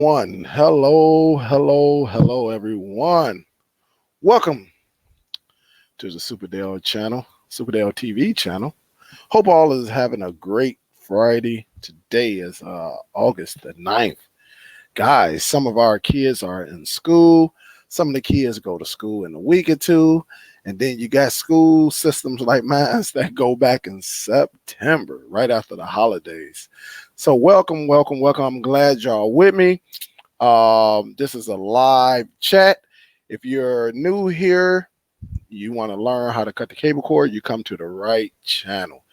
Hello, everyone. Welcome to the Superdell channel, Superdell TV channel. Hope all is having a great Friday. Today is August the 9th. Guys, some of our kids are in school. Some of the kids go to school in a week or two. And then you got school systems like mine that go back in September, right after the holidays. So welcome. I'm glad y'all with me. This is a live chat. If you're new here, you want to learn how to cut the cable cord, you come to the right channel.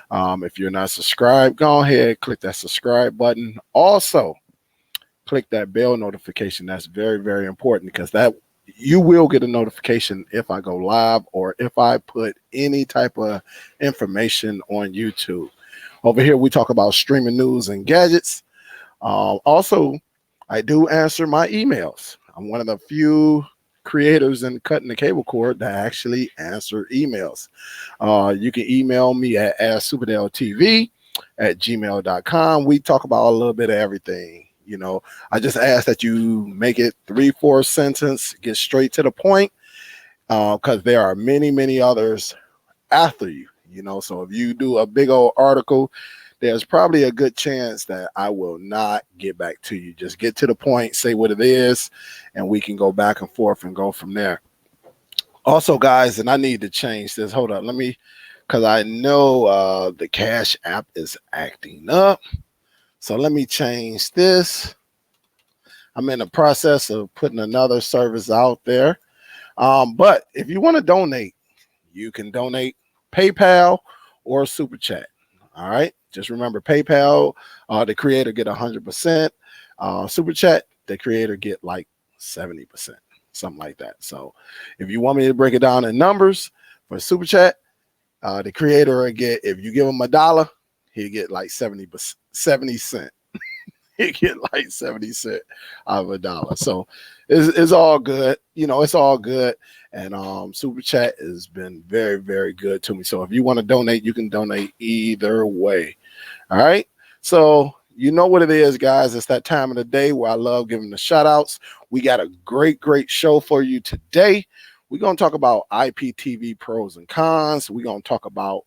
If you're not subscribed, go ahead, click that subscribe button. Also, click that bell notification. That's very important because that you will get a notification if I go live or if I put any type of information on YouTube. Over here, we talk about streaming news and gadgets. Also, I do answer my emails. I'm one of the few creators in cutting the cable cord that actually answer emails. You can email me at superdelltv@gmail.com. We talk about a little bit of everything. You know, I just ask that you make it 3-4 sentence, get straight to the point, because there are many others after you. You know, so if you do a big old article, there's probably a good chance that I will not get back to you. Just get to the point, say what it is, and we can go back and forth and go from there. Also, guys, and I need to change this. Hold up, because I know the Cash App is acting up. So let me change this. I'm in the process of putting another service out there. But if you want to donate, you can donate PayPal or Super Chat. All right. Just remember PayPal, the creator get 100%. Super Chat, the creator get like 70%, something like that. So if you want me to break it down in numbers for Super Chat, the creator will get, if you give him $1, he'll get like 70 cents. He get like 70 cents out of $1. So it's all good. You know, it's all good. And Super Chat has been very good to me. So if you want to donate, you can donate either way. All right. So you know what it is, guys. It's that time of the day where I love giving the shout outs. We got a great show for you today. We're going to talk about IPTV pros and cons. We're going to talk about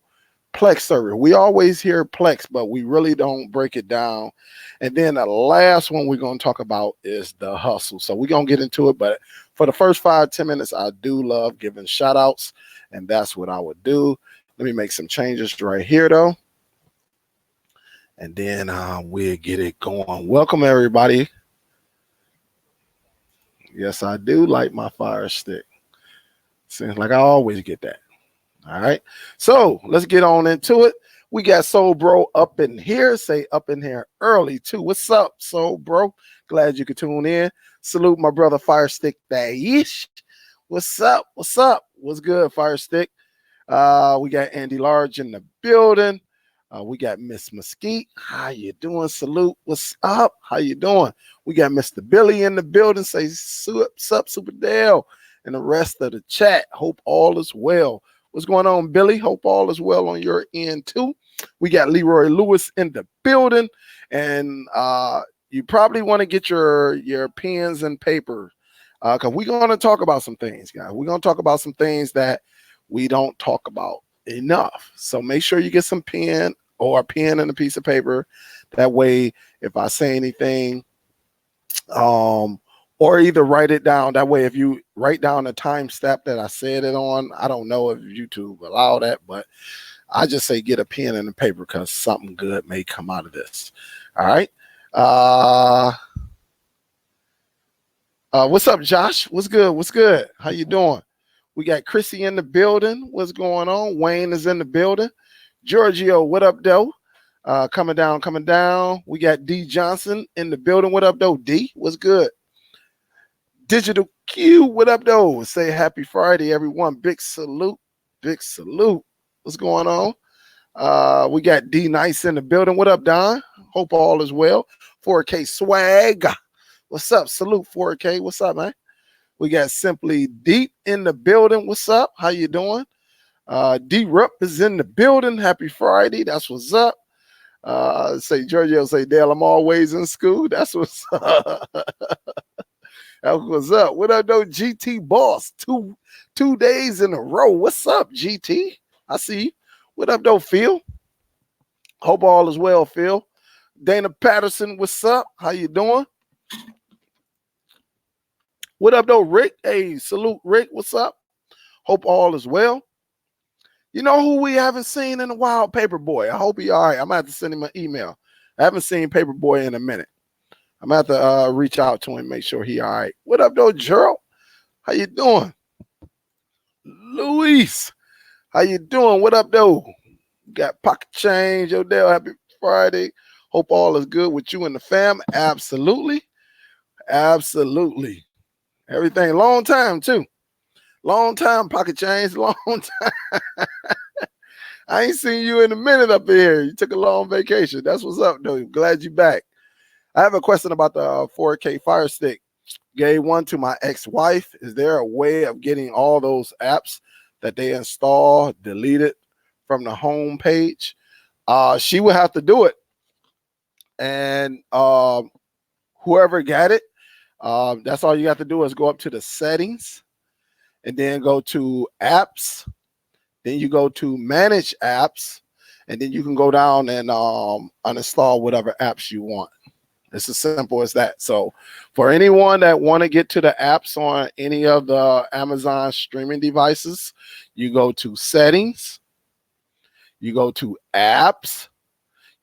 Plex server. We always hear Plex, but we really don't break it down. And then the last one we're going to talk about is the hustle. So we're going to get into it. But for the first 5-10 minutes, I do love giving shout outs, and that's what I would do. Let me make some changes right here, though. And then we'll get it going. Welcome, everybody. Yes, I do like my Fire Stick. Seems like I always get that. All right. So let's get on into it. We got Soul Bro up in here. Say up in here early, too. What's up, Soul Bro? Glad you could tune in. Salute my brother Fire Stick Daish. What's up? What's good, Fire Stick? We got Andy Large in the building. We got Miss Mesquite. How you doing? Salute. What's up? How you doing? We got Mr. Billy in the building. Say what's up, Superdell, and the rest of the chat. Hope all is well. What's going on, Billy? Hope all is well on your end, too. We got Leroy Lewis in the building. And you probably want to get your pens and paper because we're going to talk about some things, guys. We're going to talk about some things that we don't talk about enough. So make sure you get some pen or a pen and a piece of paper. That way, if I say anything, or either write it down. That way, if you write down the time stamp that I said it on, I don't know if YouTube allow that, but I just say get a pen and a paper because something good may come out of this. All right. What's up, Josh? What's good? How you doing? We got Chrissy in the building. What's going on? Wayne is in the building. Giorgio, what up, though? Coming down. We got D Johnson in the building. What up, though? D, what's good? Digital Q, what up, though? Say happy Friday, everyone. Big salute. What's going on? We got D Nice in the building. What up, Don? Hope all is well. 4K swag. What's up? Salute 4K. What's up, man? We got Simply Deep in the building. What's up? How you doing? D Rupp is in the building. Happy Friday. That's what's up. Say Giorgio, say Dale, I'm always in school. That's what's up. That's what's up. What up, though, GT Boss? Two days in a row. What's up, GT? I see you. What up, though, Phil? Hope all is well, Phil. Dana Patterson, what's up? How you doing? What up, though, Rick? Hey, salute, Rick. What's up? Hope all is well. You know who we haven't seen in a while? Paperboy. I hope he all right. I'm going to have to send him an email. I haven't seen Paperboy in a minute. I'm going to have to reach out to him, make sure he all right. What up, though, Gerald? How you doing? Luis, how you doing? What up, though? Got pocket change, Odell. Happy Friday. Hope all is good with you and the fam. Absolutely. Absolutely. Everything. Long time, too. Long time, pocket change. Long time. I ain't seen you in a minute up here. You took a long vacation. That's what's up, though. Glad you back. I have a question about the 4K Fire Stick. Gave one to my ex-wife. Is there a way of getting all those apps that they install deleted from the home page? She would have to do it. And whoever got it, that's all you have to do is go up to the settings and then go to apps. Then you go to manage apps, and then you can go down and uninstall whatever apps you want. It's as simple as that. So for anyone that want to get to the apps on any of the Amazon streaming devices, you go to settings, you go to apps,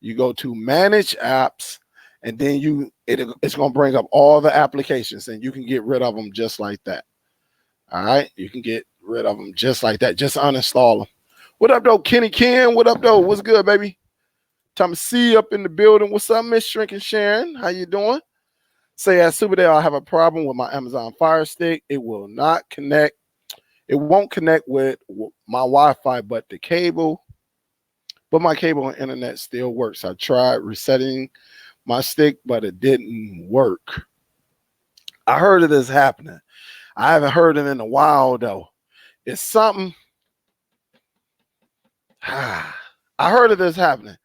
you go to manage apps, and then it's going to bring up all the applications, and you can get rid of them just like that. All right, you can get rid of them just like that. Just uninstall them. What up, though, Kenny Ken? What up, though? What's good, baby? Time to see up in the building. What's up, Miss Shrink and Sharon? How you doing? Say at Superdell, I have a problem with my Amazon Fire Stick. It will not connect. It won't connect with my Wi-Fi, but the cable. But my cable and internet still works. I tried resetting my stick, but it didn't work. I heard of this happening. I haven't heard it in a while, though. It's something. I heard of this happening.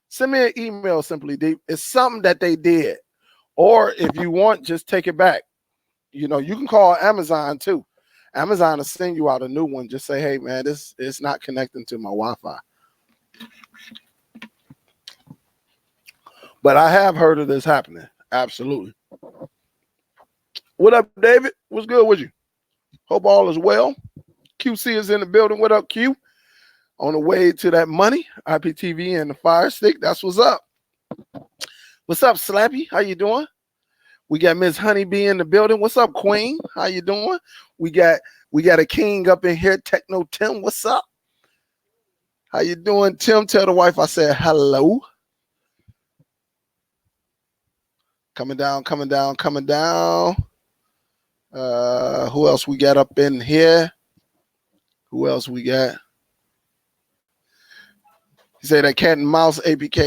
Send me an email, Simply Deep. It's something that they did. Or if you want, just take it back. You know, you can call Amazon, too. Amazon will send you out a new one. Just say, hey, man, it's not connecting to my Wi-Fi. But I have heard of this happening. Absolutely. What up, David? What's good with you? Hope all is well. QC is in the building. What up, Q? On the way to that money, IPTV and the Fire Stick. That's what's up. What's up, Slappy? How you doing? We got Miss Honeybee in the building. What's up, Queen? How you doing? We got a king up in here, Techno Tim. What's up? How you doing, Tim? Tell the wife I said hello. Coming down, coming down, coming down. Who else we got up in here? Who else we got? He said that cat and mouse APK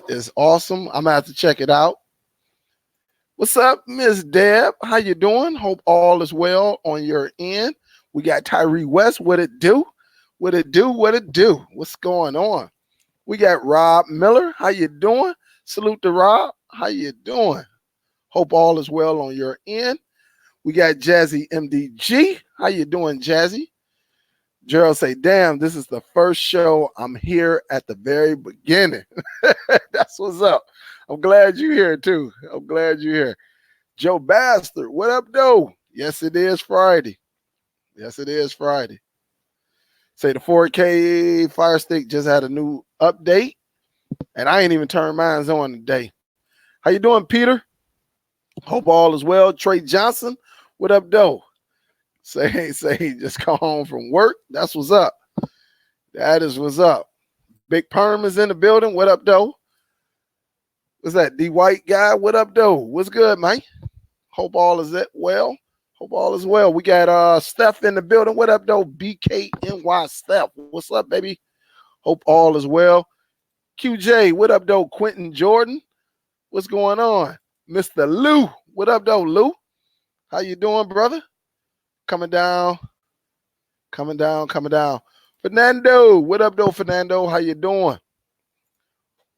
is awesome. I'm gonna have to check it out. What's up, Miss Deb? How you doing? Hope all is well on your end. We got Tyree West. What it do? What it do? What it do? What's going on? We got Rob Miller. How you doing? Salute to Rob. How you doing? Hope all is well on your end. We got Jazzy MDG. How you doing, Jazzy? Gerald say, damn, this is the first show I'm here at the very beginning. That's what's up. I'm glad you're here, too. I'm glad you're here. Joe Bastard, what up, though? Yes, it is Friday. Yes, it is Friday. Say the 4K Fire Stick just had a new update, and I ain't even turned mine on today. How you doing, Peter? Hope all is well. Trey Johnson, what up, though? Say just come home from work. That's what's up. That is what's up. Big Perm is in the building. What up, though? What's that? D White guy? What up, though? What's good, man? Hope all is well. Hope all is well. We got Steph in the building. What up, though? BKNY Steph. What's up, baby? Hope all is well. QJ, what up, though? Quentin Jordan. What's going on? Mr. Lou. What up, though, Lou? How you doing, brother? Coming down. Coming down, coming down. Fernando, what up, though, Fernando? How you doing?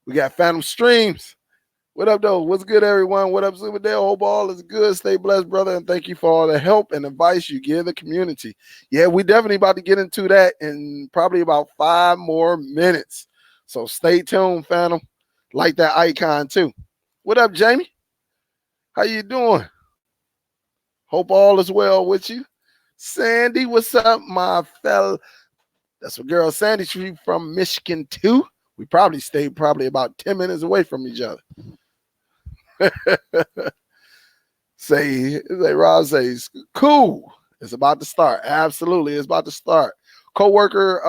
We got Phantom Streams. What up, though? What's good, everyone? What up, Superdell? Hope all is good. Stay blessed, brother, and thank you for all the help and advice you give the community. Yeah, we definitely about to get into that in probably about 5 more minutes. So stay tuned, Phantom. Like that icon, too. What up, Jamie? How you doing? Hope all is well with you. Sandy, what's up, my fella? That's my girl, Sandy. She's from Michigan, too. We probably stayed about 10 minutes away from each other. Rob says, cool. It's about to start. Absolutely, it's about to start. Coworker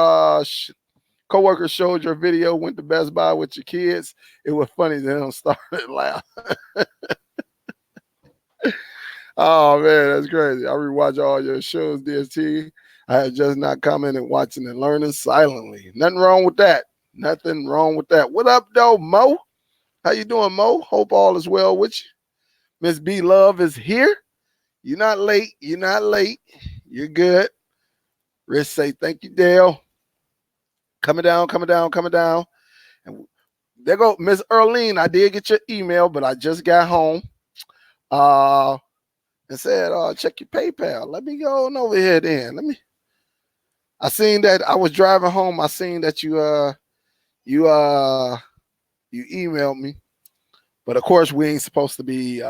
showed your video, went to Best Buy with your kids. It was funny. Then started laughing. Oh man, that's crazy. I rewatch all your shows, DST. I had just not commented, watching and learning silently. Nothing wrong with that. Nothing wrong with that. What up, though, Mo? How you doing, Mo? Hope all is well with you. Miss B Love is here. You're not late. You're not late. You're good. Rich say, thank you, Dale. Coming down. And there go Miss Earlene. I did get your email, but I just got home. And said, check your PayPal. Let me go on over here then. I seen that I was driving home. I seen that you emailed me. But of course, we ain't supposed to be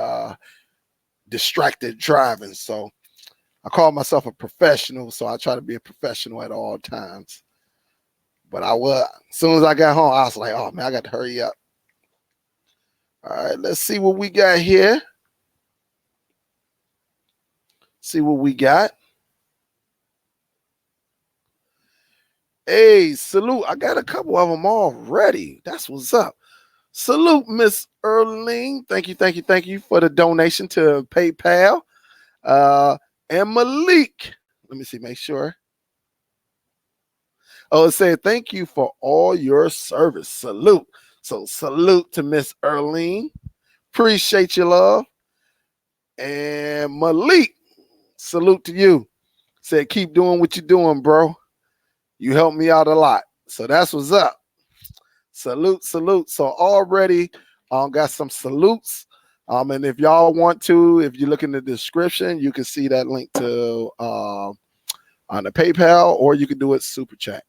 distracted driving. So I call myself a professional. So I try to be a professional at all times. But as soon as I got home, I was like, oh man, I got to hurry up. All right, let's see what we got here. See what we got. Hey, salute. I got a couple of them already. That's what's up. Salute, Miss Earling. Thank you for the donation to PayPal. And Malik. Let me see, make sure. Oh, it said, thank you for all your service. Salute. So salute to Miss Earling. Appreciate your love. And Malik, salute to you. Said, keep doing what you're doing, bro. You helped me out a lot. So that's what's up. Salute. So already got some salutes. And if y'all want to, if you look in the description, you can see that link to on the PayPal, or you can do it super chat.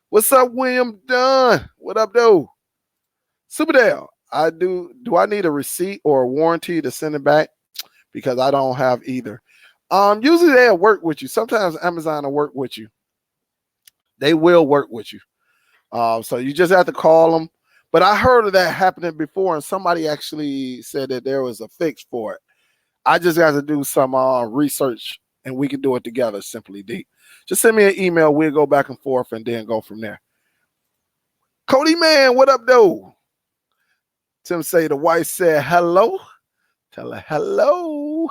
What's up, William Dunn? What up, though? Superdell, do I need a receipt or a warranty to send it back? Because I don't have either. Usually they'll work with you. Sometimes Amazon will work with you. They will work with you. So you just have to call them. But I heard of that happening before, and somebody actually said that there was a fix for it. I just got to do some research, and we can do it together, Simply D. Just send me an email. We'll go back and forth and then go from there. Cody, man, what up, though? Tim say the wife said hello. Tell her hello.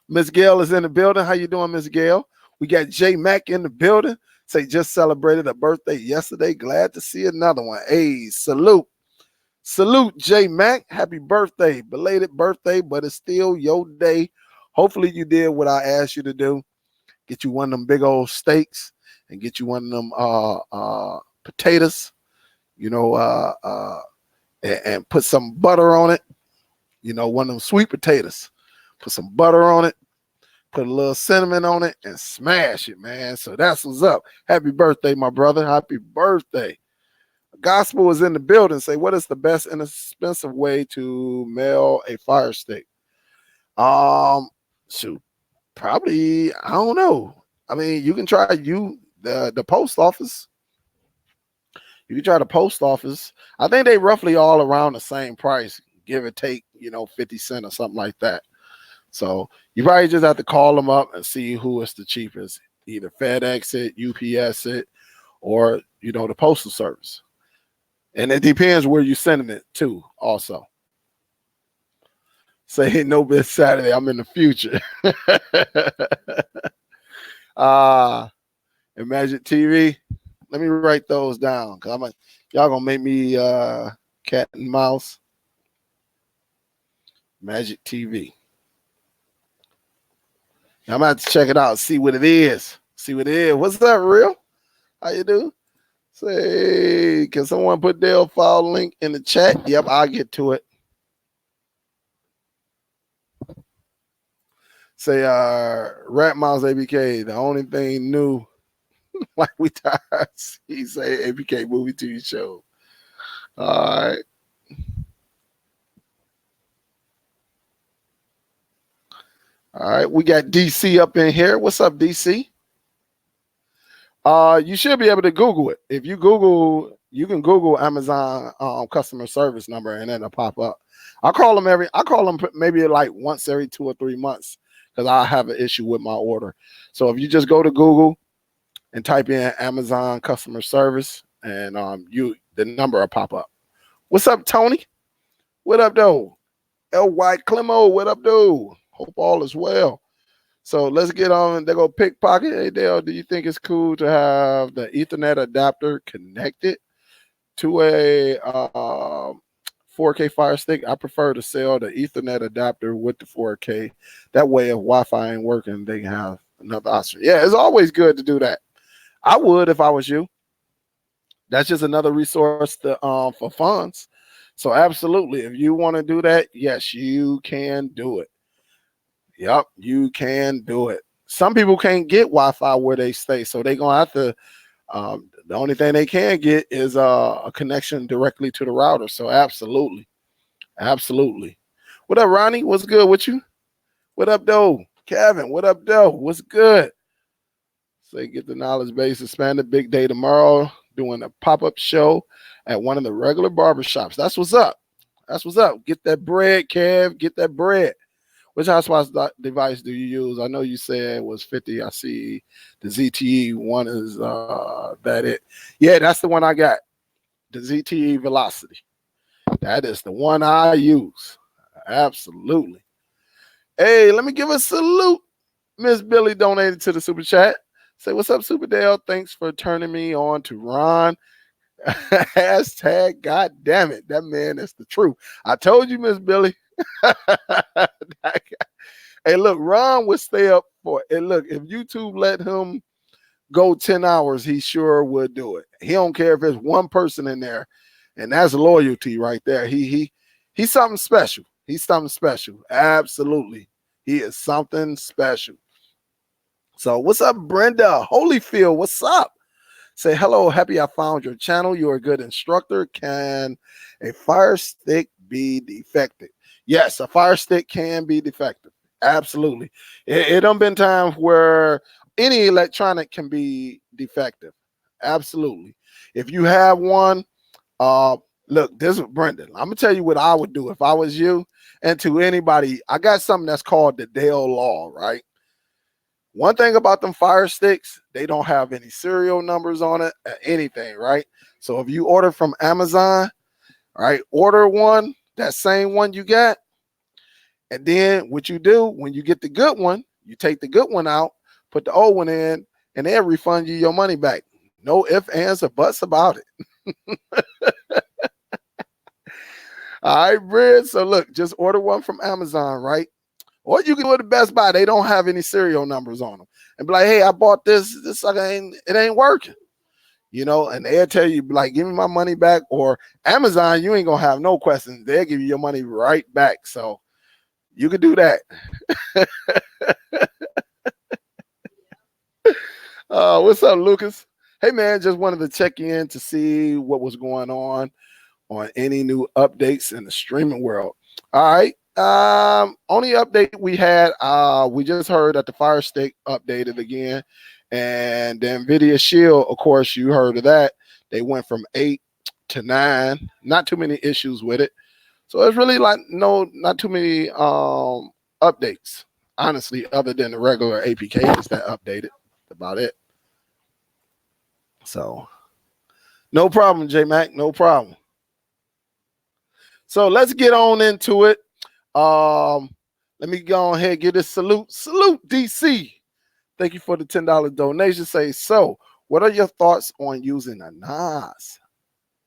Miss Gail is in the building. How you doing, Miss Gail? We got J Mac in the building. Say just celebrated a birthday yesterday. Glad to see another one. Hey, salute. Salute, J Mac. Happy birthday. Belated birthday, but it's still your day. Hopefully you did what I asked you to do. Get you one of them big old steaks and get you one of them potatoes, you know, and put some butter on it. You know, one of them sweet potatoes. Put some butter on it. Put a little cinnamon on it and smash it, man. So that's what's up. Happy birthday, my brother. Happy birthday. Gospel is in the building. Say, what is the best inexpensive way to mail a Fire Stick? Shoot, probably, I don't know. I mean, you can try the post office. You can try the post office. I think they roughly all around the same price, give or take, 50 cents or something like that. So you probably just have to call them up and see who is the cheapest, either FedEx it, UPS it, or, the postal service. And it depends where you're sending it to also. Say no this Saturday, I'm in the future. And Magic TV. Let me write those down because y'all gonna make me cat and mouse. Magic TV. I'm about to check it out, see what it is. What's up, Real? How you do? Say, can someone put Dell file link in the chat? Yep, I'll get to it. Say, Rat Mouse ABK, the only thing new, like we tired. He say ABK movie TV show. All right. All right, we got DC up in here. What's up, DC? You should be able to Google it. If you Google, you can Google Amazon customer service number, and then it'll pop up. I call them maybe like once every 2 or 3 months because I have an issue with my order. So if you just go to Google and type in Amazon customer service, and the number will pop up. What's up, Tony? What up, though? L. White Clemo, what up, though? Hope all is well. So let's get on. They go pickpocket. Hey, Dale, do you think it's cool to have the Ethernet adapter connected to a 4K Fire Stick? I prefer to sell the Ethernet adapter with the 4K. That way, if Wi-Fi ain't working, they can have another option. Yeah, it's always good to do that. I would if I was you. That's just another resource to, for funds. So absolutely, if you want to do that, yes, you can do it. Yep, you can do it. Some people can't get Wi-Fi where they stay, so they're gonna have to. The only thing they can get is a connection directly to the router. So absolutely, absolutely. What up, Ronnie? What's good with you? What up, though? Kevin, what up, though? What's good? Say, get the knowledge base expanded. Big day tomorrow. Doing a pop-up show at one of the regular barbershops. That's what's up. That's what's up. Get that bread, Kev. Get that bread. Which hotspot device do you use? I know you said it was 50. I see the ZTE one is that it. Yeah, that's the one I got. The ZTE Velocity. That is the one I use. Absolutely. Hey, let me give a salute. Miss Billy donated to the super chat. Say, what's up, Superdell? Thanks for turning me on to Ron. Hashtag, God damn it. That man is the truth. I told you, Miss Billy. Hey, look, Ron would stay up for it. And look, if YouTube let him go 10 hours, he sure would do it. He don't care if there's one person in there, and that's loyalty right there. He's something special. He's something special. Absolutely. He is something special. So what's up, Brenda Holyfield? What's up? Say hello, happy I found your channel. You're a good instructor. Can a Fire Stick be defective? Yes, a Fire Stick can be defective. Absolutely. It done been times where any electronic can be defective. Absolutely. If you have one, look, this is Brendan. I'm gonna tell you what I would do if I was you, and to anybody. I got something that's called the Dale Law, right? One thing about them Fire Sticks, they don't have any serial numbers on it or anything, right? So if you order from Amazon, right, order one, that same one you got, and then what you do when you get the good one, you take the good one out, put the old one in, and they'll refund you your money back. No ifs, ands, or buts about it. All right, Brid. So look, just order one from Amazon, right? Or you can go to Best Buy. They don't have any serial numbers on them. And be like, hey, I bought this. This sucker it ain't working. You know, and they'll tell you, like, give me my money back. Or Amazon, you ain't going to have no questions. They'll give you your money right back. So you could do that. What's up, Lucas? Hey, man, just wanted to check in to see what was going on any new updates in the streaming world. All right. Only update we had, we just heard that the Fire Stick updated again, and the Nvidia Shield, of course, you heard of that. They went from 8 to 9. Not too many issues with it, so it's really like not too many updates, honestly, other than the regular APKs that updated. About it. So, no problem, J Mac, no problem. So let's get on into it. Let me go ahead and give this salute. Salute, DC. Thank you for the $10 donation. Say, so what are your thoughts on using a NAS?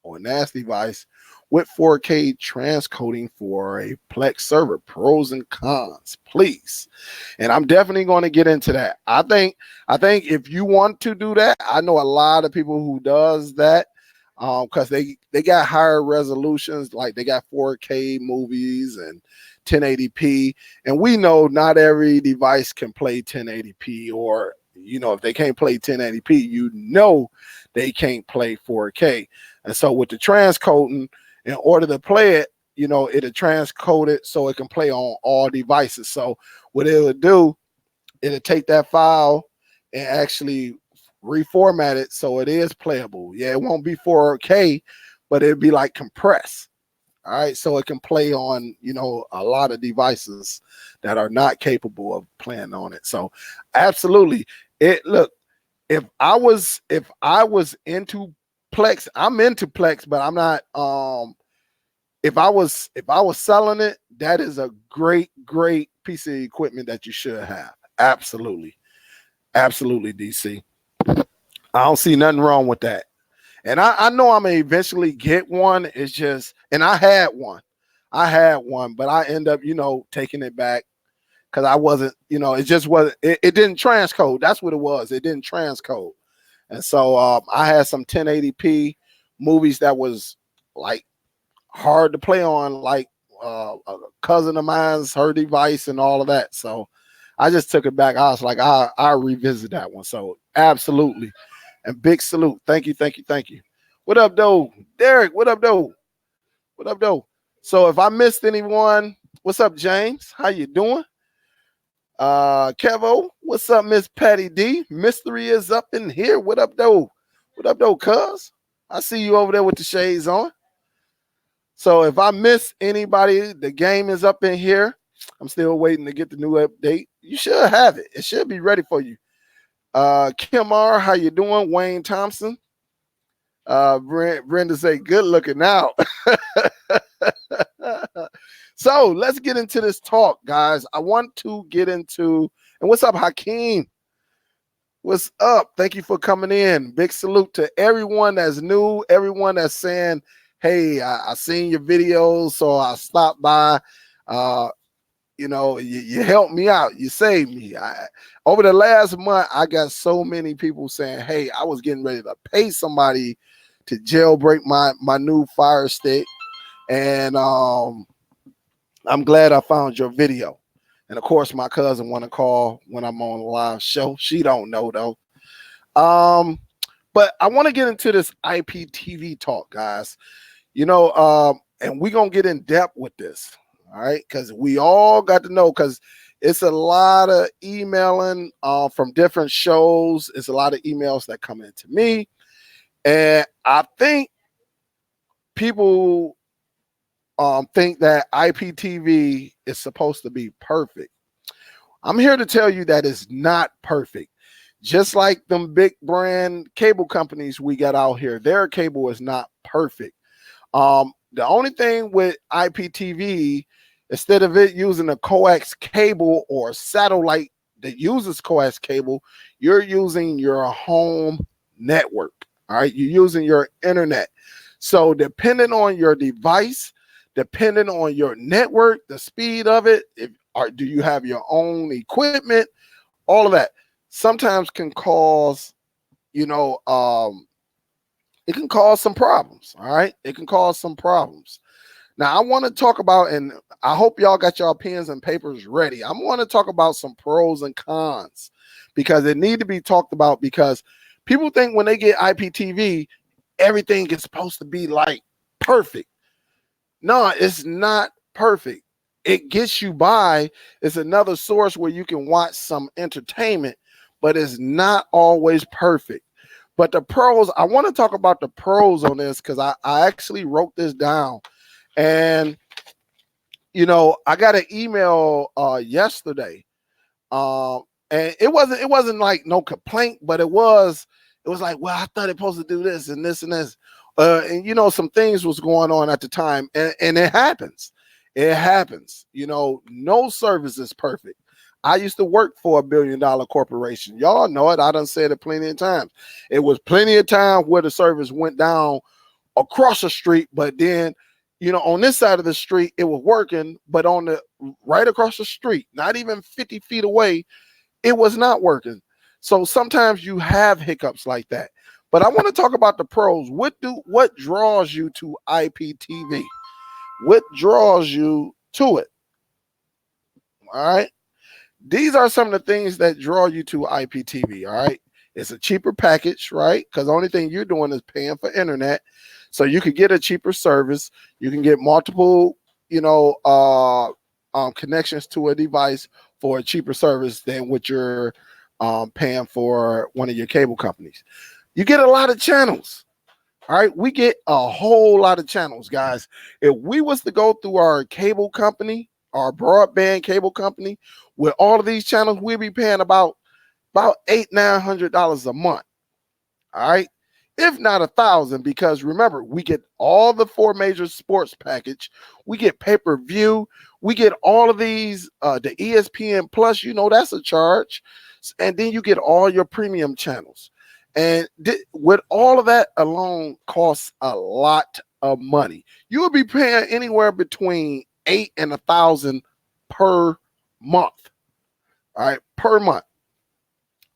or NAS device with 4K transcoding for a Plex server. Pros and cons, please. And I'm definitely going to get into that. I think if you want to do that, I know a lot of people who does that because they got higher resolutions, like they got 4K movies and 1080p, and we know not every device can play 1080p, or if they can't play 1080p, they can't play 4K. And so with the transcoding, in order to play it, it'll transcode it so it can play on all devices. So what it'll do, it'll take that file and actually reformat it so it is playable. Yeah, it won't be 4K, but it'll be like compressed. All right, so it can play on a lot of devices that are not capable of playing on it. So absolutely, look, if I was into Plex, I'm into Plex, but I'm not. If I was selling it, that is a great piece of equipment that you should have. Absolutely, DC. I don't see nothing wrong with that. And I know I'm gonna eventually get one. It's just, and I had one, but I end up, taking it back because I wasn't, it just wasn't, it didn't transcode. That's what it was. It didn't transcode. And so I had some 1080p movies that was like hard to play on, like a cousin of mine's, her device and all of that. So I just took it back. I was like, I'll revisit that one. So absolutely. And big salute. Thank you. What up, though? Derek, what up, though? So if I missed anyone, what's up, James? How you doing? Kevo, what's up, Miss Patty D? Mystery is up in here. What up, though? Cuz? I see you over there with the shades on. So if I miss anybody, the game is up in here. I'm still waiting to get the new update. You should have it. It should be ready for you. Kim R, how you doing? Wayne Thompson. Brenda say, good looking out. So let's get into this talk, guys. I want to get into, and what's up, Hakeem? What's up? Thank you for coming in. Big salute to everyone that's new, everyone that's saying, hey, I seen your videos, so I stopped by. You helped me out. You saved me. Over the last month, I got so many people saying, hey, I was getting ready to pay somebody to jailbreak my new Fire Stick. And I'm glad I found your video. And of course, my cousin want to call when I'm on a live show. She don't know though. But I want to get into this IPTV talk, guys. And we're going to get in depth with this. All right, because we all got to know, because it's a lot of emailing from different shows. It's a lot of emails that come into me. And I think people think that IPTV is supposed to be perfect. I'm here to tell you that it's not perfect. Just like them big brand cable companies we got out here, their cable is not perfect. The only thing with IPTV, instead of it using a coax cable or satellite that uses coax cable, you're using your home network. All right, you're using your internet. So depending on your device, depending on your network, the speed of it, do you have your own equipment, all of that sometimes can cause, it can cause some problems. All right, it can cause some problems. Now I want to talk about, and I hope y'all got y'all pens and papers ready. I want to talk about some pros and cons because it need to be talked about, because people think when they get IPTV, everything is supposed to be like perfect. No, it's not perfect. It gets you by. It's another source where you can watch some entertainment, but it's not always perfect. But the pros, I want to talk about the pros on this because I actually wrote this down. And, I got an email yesterday. And it wasn't like no complaint, but it was like, well, I thought it supposed to do this and this and this. And some things was going on at the time. And it happens. It happens. No service is perfect. I used to work for $1 billion corporation. Y'all know it. I done said it plenty of times. It was plenty of times where the service went down across the street, but then, you know, on this side of the street, it was working, but on the right across the street, not even 50 feet away, it was not working. So sometimes you have hiccups like that. But I want to talk about the pros. What draws you to IPTV? What draws you to it? All right. These are some of the things that draw you to IPTV. All right. It's a cheaper package, right? Because the only thing you're doing is paying for internet. So you could get a cheaper service. You can get multiple, you know, connections to a device for a cheaper service than what you're paying for one of your cable companies. You get a lot of channels. All right, we get a whole lot of channels, guys. If we was to go through our cable company, our broadband cable company, with all of these channels, we'd be paying about $800-900 a month. All right, if not 1,000, because remember, we get all the 4 major sports package, we get pay-per-view, we get all of these, the ESPN Plus, you know, that's a charge, and then you get all your premium channels. And with all of that alone costs a lot of money. You will be paying anywhere between $8 and $1,000 per month. All right, per month.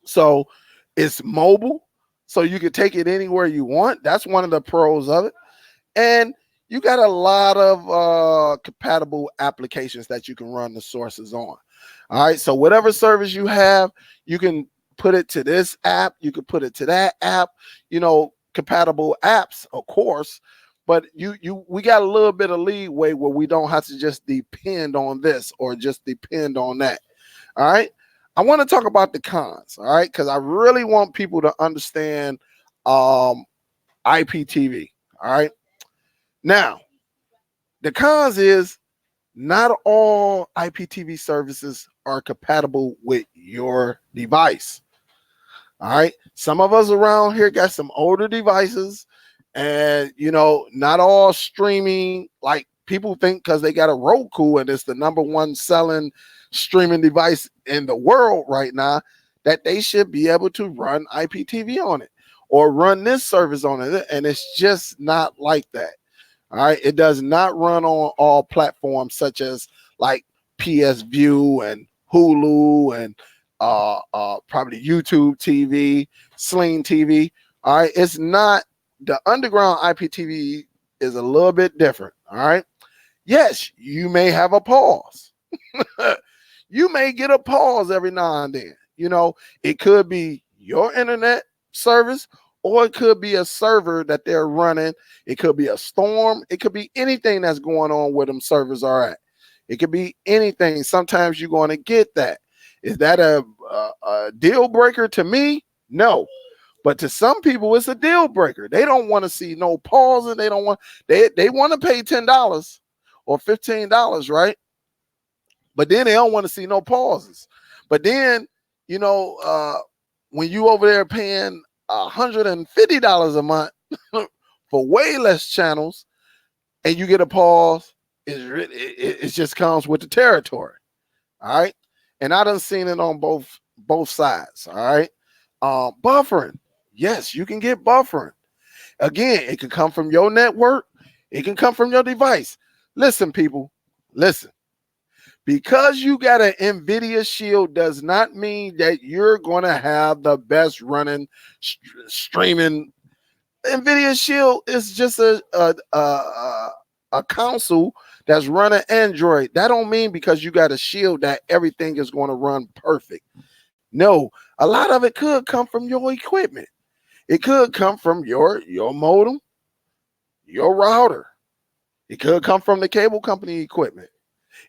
So it's mobile, so you can take it anywhere you want. That's one of the pros of it. And you got a lot of compatible applications that you can run the sources on. All right, so whatever service you have, you can put it to this app, you could put it to that app, you know, compatible apps, of course, but we got a little bit of leeway where we don't have to just depend on this or just depend on that. All right, I want to talk about the cons, all right, because I really want people to understand IPTV. All right, now the cons is not all IPTV services are compatible with your device. All right. Some of us around here got some older devices, and you know, not all streaming, like people think because they got a Roku and it's the #1 selling streaming device in the world right now, that they should be able to run IPTV on it or run this service on it. And it's just not like that. All right. It does not run on all platforms such as like PS View and Hulu and probably YouTube TV, Sling TV. All right. It's not, the underground IPTV is a little bit different. All right. Yes, you may have a pause. You may get a pause every now and then. You know, it could be your internet service, or it could be a server that they're running. It could be a storm. It could be anything that's going on where them servers are at. It could be anything. Sometimes you're going to get that. Is that a deal breaker to me? No. But to some people, it's a deal breaker. They don't want to see no pause, and they want to pay $10 or $15, right? But then they don't want to see no pauses. But then, you know, when you over there paying $150 a month for way less channels, and you get a pause, it just comes with the territory. All right. And I done seen it on both sides. All right. Buffering. Yes, you can get buffering. Again, it can come from your network. It can come from your device. Listen, people, listen. Because you got an Nvidia Shield does not mean that you're going to have the best running streaming. Nvidia Shield is just a console that's running Android. That don't mean because you got a Shield that everything is going to run perfect. No, a lot of it could come from your equipment. It could come from your modem, your router. It could come from the cable company equipment.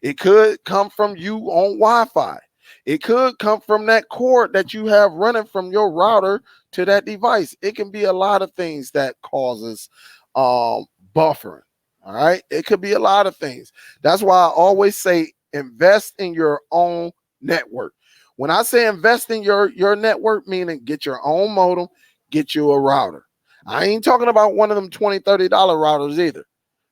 It could come from you on Wi-Fi. It could come from that cord that you have running from your router to that device. It can be a lot of things that causes buffering. All right. It could be a lot of things. That's why I always say invest in your own network. When I say invest in your network, meaning get your own modem, get you a router. I ain't talking about one of them $20-30 routers either.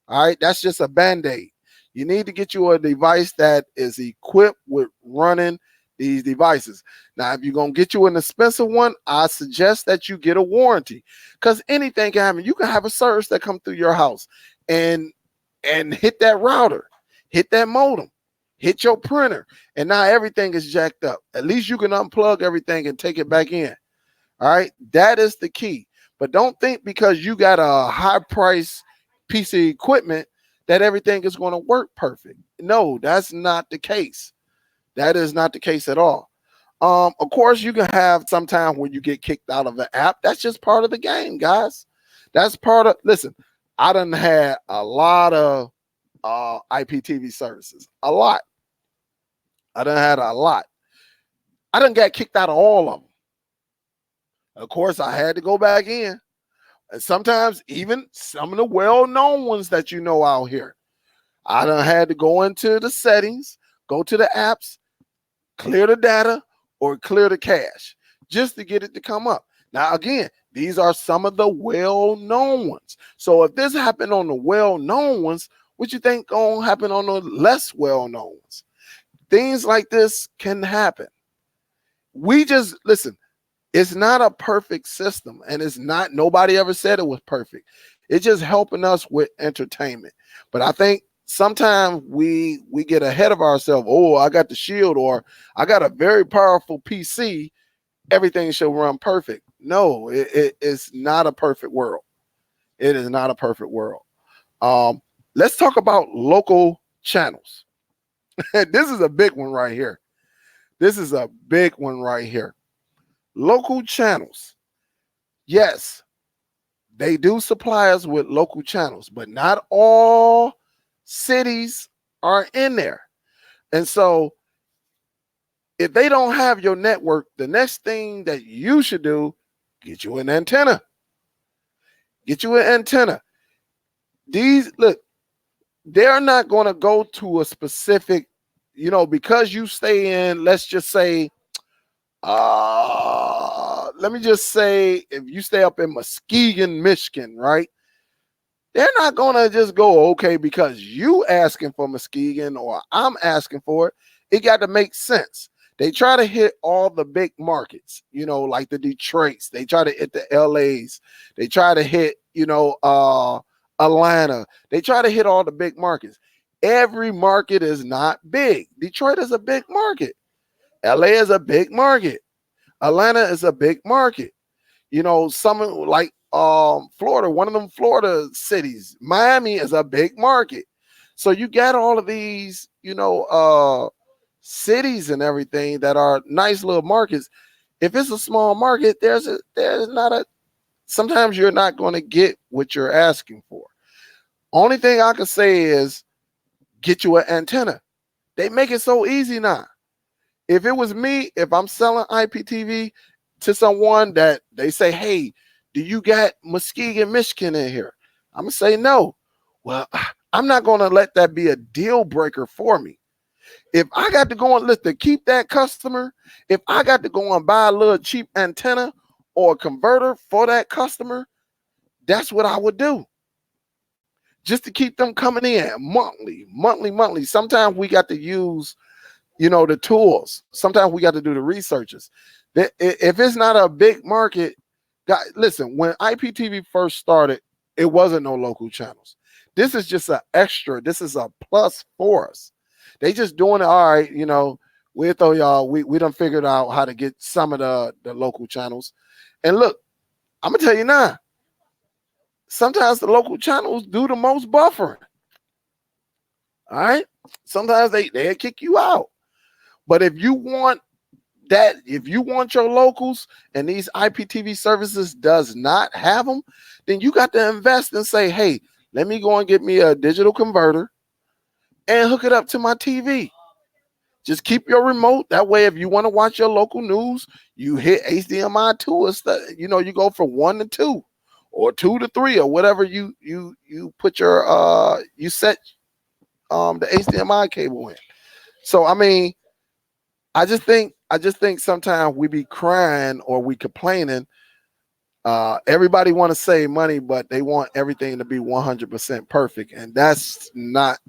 All right. That's just a Band-Aid. You need to get you a device that is equipped with running these devices. Now, if you're going to get you an expensive one, I suggest that you get a warranty, because anything can happen. You can have a surge that come through your house and hit that router, hit that modem, hit your printer, and now everything is jacked up. At least you can unplug everything and take it back in. All right, that is the key. But don't think because you got a high price piece of equipment that everything is going to work perfect. No, that's not the case. That is not the case at all. Of course, you can have sometimes when you get kicked out of the app. That's just part of the game, guys. That's part of, listen, I done had a lot of IPTV services. A lot. I done had a lot. I done got kicked out of all of them. Of course, I had to go back in. And sometimes even some of the well-known ones that you know out here, I done had to go into the settings, go to the apps, clear the data, or clear the cache just to get it to come up. Now, again, these are some of the well-known ones. So if this happened on the well-known ones, what you think gonna happen on the less well-known ones? Things like this can happen. We just, listen, it's not a perfect system, and it's not, nobody ever said it was perfect. It's just helping us with entertainment. But I think sometimes we get ahead of ourselves. Oh, I got the shield, or I got a very powerful PC. Everything should run perfect. No, it's not a perfect world. It is not a perfect world. Let's talk about local channels. This is a big one right here. This is a big one right here. Local channels. Yes, they do supply us with local channels, but not all cities are in there. And so if they don't have your network, the next thing that you should do, get you an antenna. Get you an antenna. These, look, they're not going to go to a specific, because you stay in, let's just say, let me just say, if you stay up in Muskegon, Michigan, right? They're not going to just go, okay, because you asking for Muskegon or I'm asking for it. It got to make sense. They try to hit all the big markets, like the Detroits. They try to hit the LAs. They try to hit, Atlanta. They try to hit all the big markets. Every market is not big. Detroit is a big market. LA is a big market. Atlanta is a big market. Some like Florida, one of them Florida cities. Miami is a big market. So you got all of these, cities and everything that are nice little markets. If it's a small market, sometimes you're not going to get what you're asking for. Only thing I can say is get you an antenna. They make it so easy now. If it was me, if I'm selling IPTV to someone that they say, hey, do you got Muskegon, Michigan in here? I'm going to say no. Well, I'm not going to let that be a deal breaker for me. If I got to go and to keep that customer, if I got to go and buy a little cheap antenna or a converter for that customer, that's what I would do. Just to keep them coming in monthly. Sometimes we got to use, the tools. Sometimes we got to do the researches. If it's not a big market, listen, when IPTV first started, it wasn't no local channels. This is just an extra. This is a plus for us. They just doing it. All right, we'll throw y'all. We done figured out how to get some of the local channels. And look, I'm gonna tell you now. Sometimes the local channels do the most buffering. All right. Sometimes they'll kick you out. But if you want your locals and these IPTV services does not have them, then you got to invest and say, hey, let me go and get me a digital converter and hook it up to my TV. Just keep your remote. That way, if you want to watch your local news, you hit HDMI 2 instead. You go from 1 to 2 or 2 to 3 or whatever you put your you set the HDMI cable in. So I mean, I just think sometimes we be crying or we complaining. Everybody want to save money, but they want everything to be 100% perfect, and that's not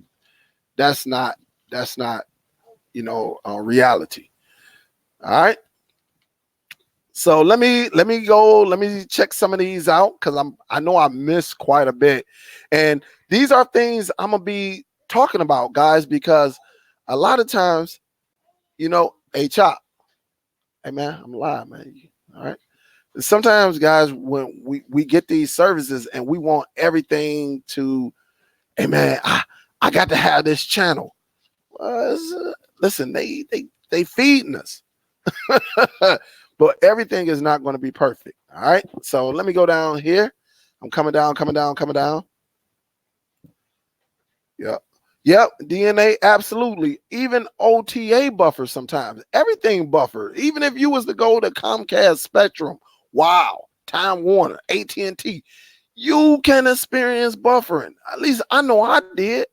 reality. All right. So let me go. Let me check some of these out because I know I missed quite a bit, and these are things I'm gonna be talking about, guys, because a lot of times, hey Chop, hey man, I'm live, man. All right. Sometimes, guys, when we get these services and we want everything to, hey man, I got to have this channel. Listen, they feeding us. But everything is not going to be perfect. All right. So let me go down here. I'm coming down, coming down, coming down. Yep. Yep. DNA, absolutely. Even OTA buffers sometimes. Everything buffer. Even if you was to go to Comcast Spectrum, wow, Time Warner, AT&T, you can experience buffering. At least I know I did.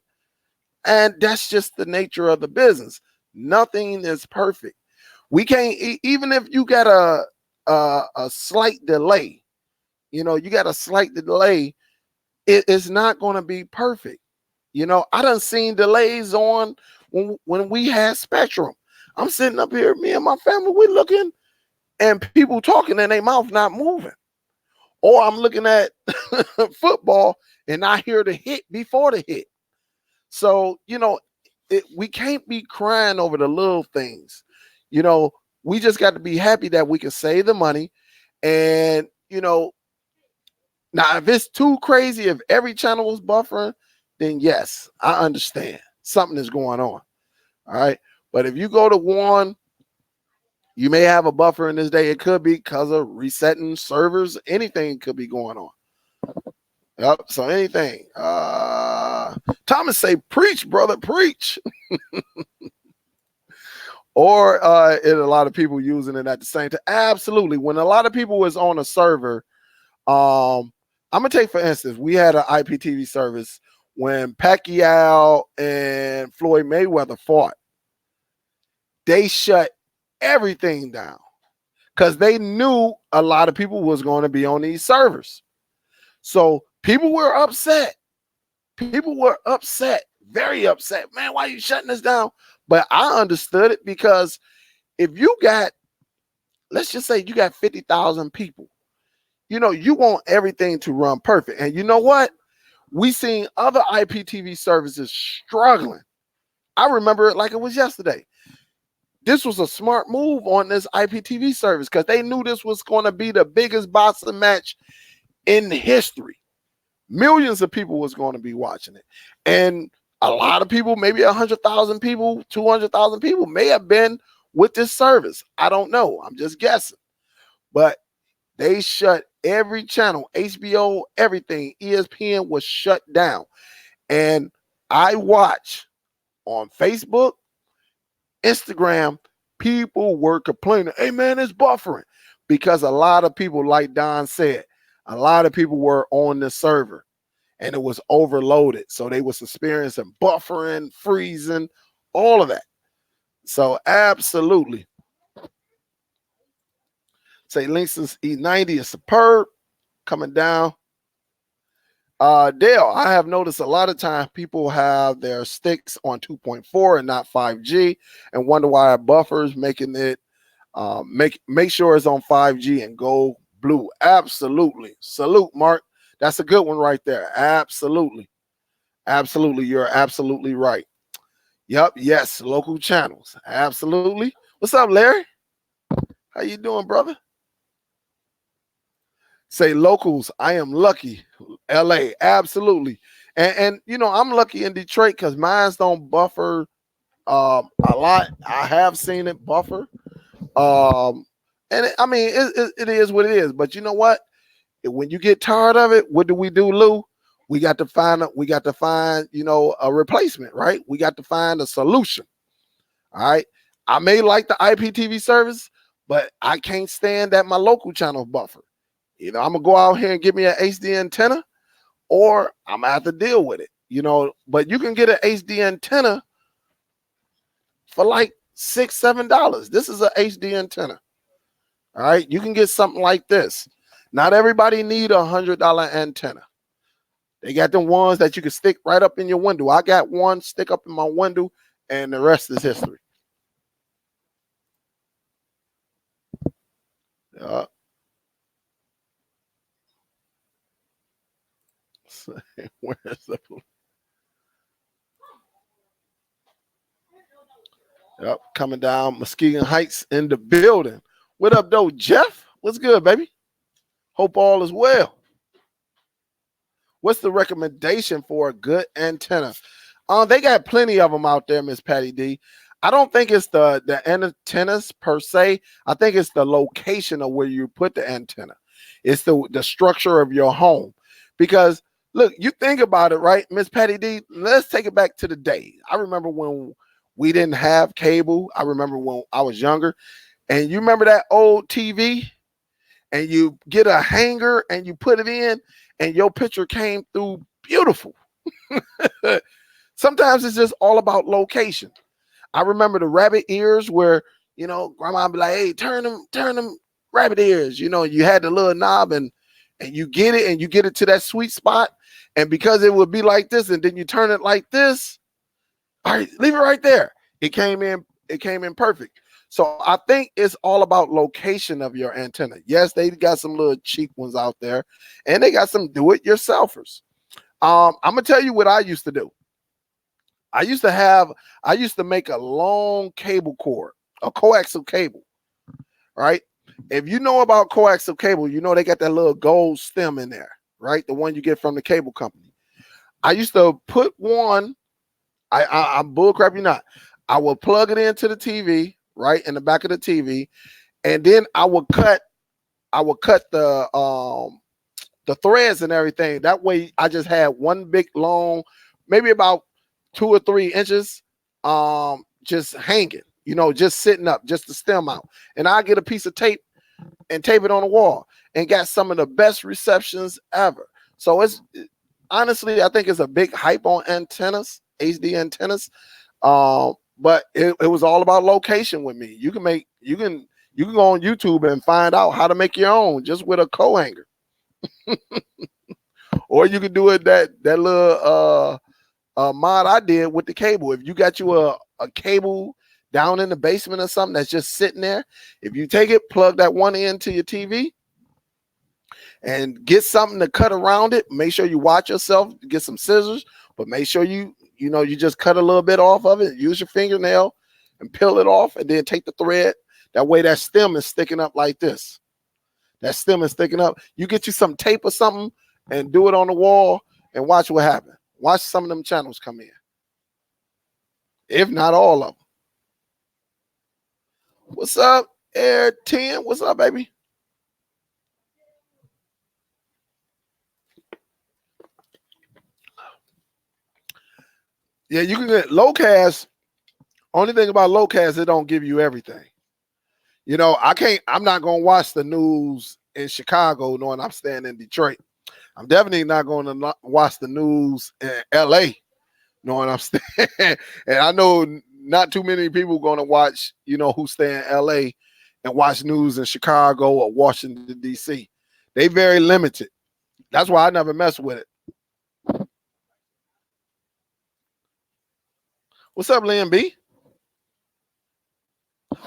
And that's just the nature of the business. Nothing is perfect. We can't, even if you got a slight delay, you got a slight delay, it is not going to be perfect. I done seen delays on when we had Spectrum. I'm sitting up here, me and my family, we looking, and people talking and their mouth not moving. Or I'm looking at football and I hear the hit before the hit. So, we can't be crying over the little things. We just got to be happy that we can save the money. And, now if it's too crazy, if every channel was buffering, then yes, I understand. Something is going on. All right. But if you go to one, you may have a buffer in this day. It could be because of resetting servers. Anything could be going on. Yep. So anything. Thomas say, preach, brother, preach. Or a lot of people using it at the same time. Absolutely. When a lot of people was on a server, I'm gonna take for instance, we had an IPTV service when Pacquiao and Floyd Mayweather fought. They shut everything down because they knew a lot of people was going to be on these servers. So people were upset. People were upset, very upset. Man, why are you shutting this down? But I understood it because if you got, let's just say you got 50,000 people, you want everything to run perfect. And you know what? We seen other IPTV services struggling. I remember it like it was yesterday. This was a smart move on this IPTV service because they knew this was going to be the biggest boxing match in history. Millions of people was going to be watching it. And a lot of people, maybe 100,000 people, 200,000 people may have been with this service. I don't know. I'm just guessing. But they shut every channel, HBO, everything, ESPN was shut down. And I watch on Facebook, Instagram, people were complaining, hey man, it's buffering. Because a lot of people, like Don said, a lot of people were on the server and it was overloaded. So they was experiencing buffering, freezing, all of that. So absolutely. Say Linkson's E90 is superb. Coming down. Dale, I have noticed a lot of times people have their sticks on 2.4 and not 5G and wonder why buffers making it make sure it's on 5G and go blue. Absolutely. Salute, Mark. That's a good one right there. Absolutely. Absolutely. You're absolutely right. Yep. Yes. Local channels. Absolutely. What's up, Larry? How you doing, brother? Say locals, I am lucky. LA, absolutely. And I'm lucky in Detroit because mines don't buffer a lot. I have seen it buffer. And it is what it is. But you know what? When you get tired of it, what do, Lou? We got to find a replacement, right? We got to find a solution. All right. I may like the IPTV service, but I can't stand that my local channel buffer. I'm gonna go out here and get me an HD antenna, or I'm gonna have to deal with it. But you can get an HD antenna for like $6, $7. This is an HD antenna. All right, you can get something like this. Not everybody need $100 antenna. They got the ones that you can stick right up in your window. I got one stick up in my window, and the rest is history. Yeah. Where's the? Yep, coming down Muskegon Heights in the building. What up, though, Jeff? What's good, baby? Hope all is well. What's the recommendation for a good antenna? They got plenty of them out there, Miss Patty D. I don't think it's the antennas per se. I think it's the location of where you put the antenna. It's the structure of your home. Because look, you think about it, right, Miss Patty D? Let's take it back to the day. I remember when we didn't have cable. I remember when I was younger. And you remember that old TV? And you get a hanger and you put it in, and your picture came through beautiful. Sometimes it's just all about location. I remember the rabbit ears where, grandma would be like, hey, turn them rabbit ears. You had the little knob and you get it to that sweet spot. And because it would be like this, and then you turn it like this, all right, leave it right there. It came in perfect. So I think it's all about location of your antenna. Yes, they got some little cheap ones out there, and they got some do-it-yourselfers. I'm gonna tell you what I used to do. I used to make a long cable cord, a coaxial cable, right? If you know about coaxial cable, they got that little gold stem in there, right? The one you get from the cable company. I used to put one. I'm bullcrap you not. I will plug it into the TV, right, in the back of the TV, and then I will cut the threads and everything. That way, I just had one big long, maybe about 2 or 3 inches, just hanging, just sitting up, just the stem out. And I get a piece of tape and tape it on the wall, and got some of the best receptions ever. So it's honestly, I think it's a big hype on antennas, HD antennas. But it was all about location with me. You can go on YouTube and find out how to make your own just with a co-hanger. Or you can do it that little mod I did with the cable. If you got you a cable down in the basement or something that's just sitting there, if you take it, plug that one end to your TV, and get something to cut around it, make sure you watch yourself, get some scissors, but make sure you just cut a little bit off of it, use your fingernail and peel it off, and then take the thread. That way that stem is sticking up like this. That stem is sticking up. You get you some tape or something and do it on the wall and watch what happens. Watch some of them channels come in. If not all of them. What's up, Air 10? What's up, baby? Yeah, you can get Locast. Only thing about Locast, it don't give you everything. I'm not going to watch the news in Chicago knowing I'm staying in Detroit. I'm definitely not going to watch the news in LA knowing I'm staying. And I know not too many people going to watch, who stay in LA and watch news in Chicago or Washington, D.C. They very limited. That's why I never mess with it. What's up, Liam B?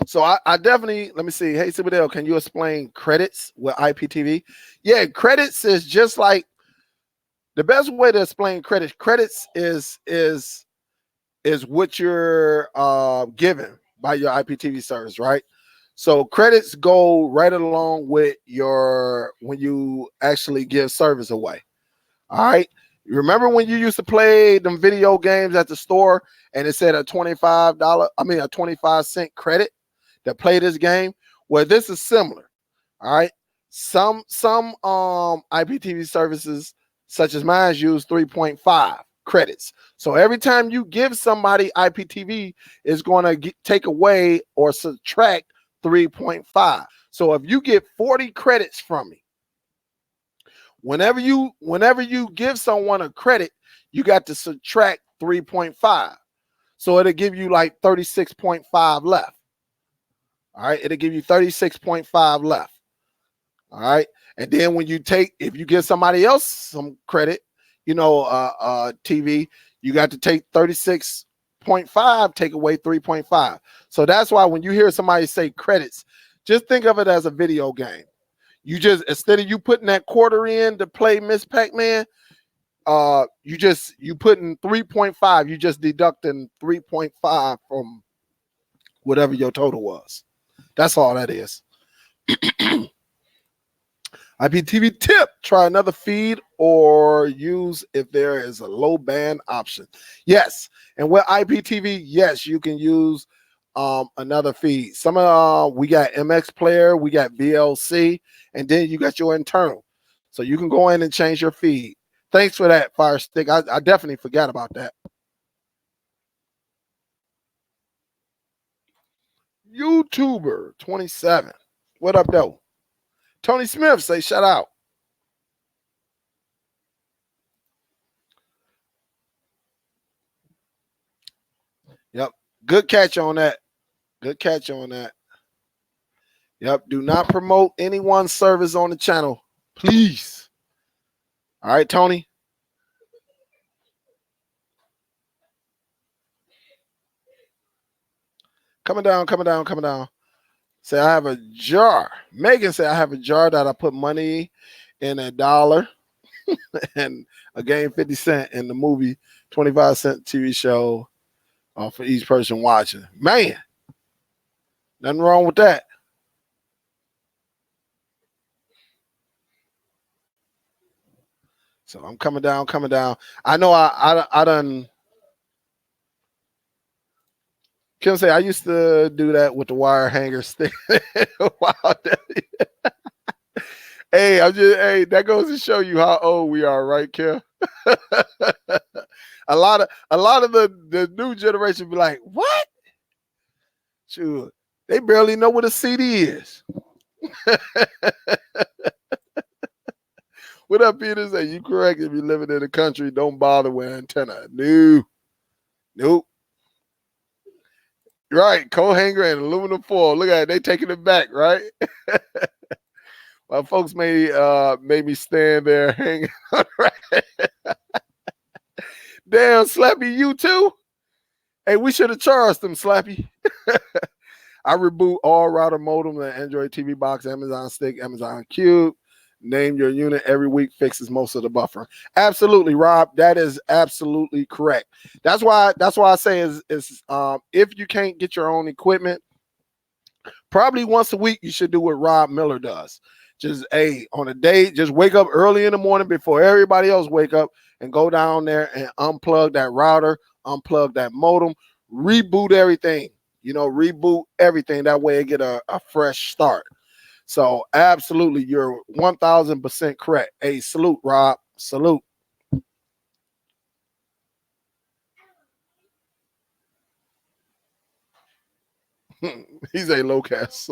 So I definitely, let me see. Hey, Superdell, can you explain credits with IPTV? Yeah, credits is just like the best way to explain credits. Credits is what you're given by your IPTV service, right? So credits go right along with when you actually give service away. All right. You remember when you used to play them video games at the store and it said a $25 credit to play this game? Well, this is similar. All right. Some IPTV services such as mine use 3.5 credits. So every time you give somebody IPTV, it's going to take away or subtract 3.5. So if you get 40 credits from me, whenever you give someone a credit, you got to subtract 3.5. So it'll give you like 36.5 left. All right. It'll give you 36.5 left. All right. And then if you give somebody else some credit, TV, you got to take 36.5, take away 3.5. So that's why when you hear somebody say credits, Just think of it as a video game. You just, instead of you putting that quarter in to play Miss Pac-Man, you putting 3.5. You just deducting 3.5 from whatever your total was. That's all that is. IPTV tip: try another feed or use if there is a low band option. Yes, and with IPTV, yes, you can use another feed. Some we got MX Player, we got VLC, and then you got your internal. So you can go in and change your feed. Thanks for that, Fire Stick. I definitely forgot about that. YouTuber 27. What up, though? Tony Smith, say shout out. Yep. Good catch on that. Good catch on that. Yep. Do not promote anyone's service on the channel, please. All right, Tony. Coming down, coming down, coming down. Say I have a jar. Megan said I have a jar that I put money in $1 and a game 50 cents in the movie 25-cent TV show for each person watching. Man, nothing wrong with that. So I'm coming down, coming down. I know I done. Kim say I used to do that with the wire hanger stick. Wow. Hey, that goes to show you how old we are, right, Kim? a lot of the new generation be like, what? Sure. They barely know what a CD is. What up, Peter? Say you correct. If you're living in the country, don't bother with antenna. No. Nope. Right. Coat hanger and aluminum foil. Look at it. They taking it back, right? Well, folks made me stand there hanging on. Damn, Slappy, you too? Hey, we should have charged them, Slappy. I reboot all router modem and Android TV box, Amazon Stick, Amazon Cube. Name your unit every week, fixes most of the buffer. Absolutely, Rob. That is absolutely correct. That's why I say is if you can't get your own equipment, probably once a week you should do what Rob Miller does. Just on a day, just wake up early in the morning before everybody else wake up and go down there and unplug that router, unplug that modem, reboot everything. Reboot everything. That way it get a fresh start. So absolutely, you're 1000% correct. Hey, salute, Rob. Salute. He's a low cast.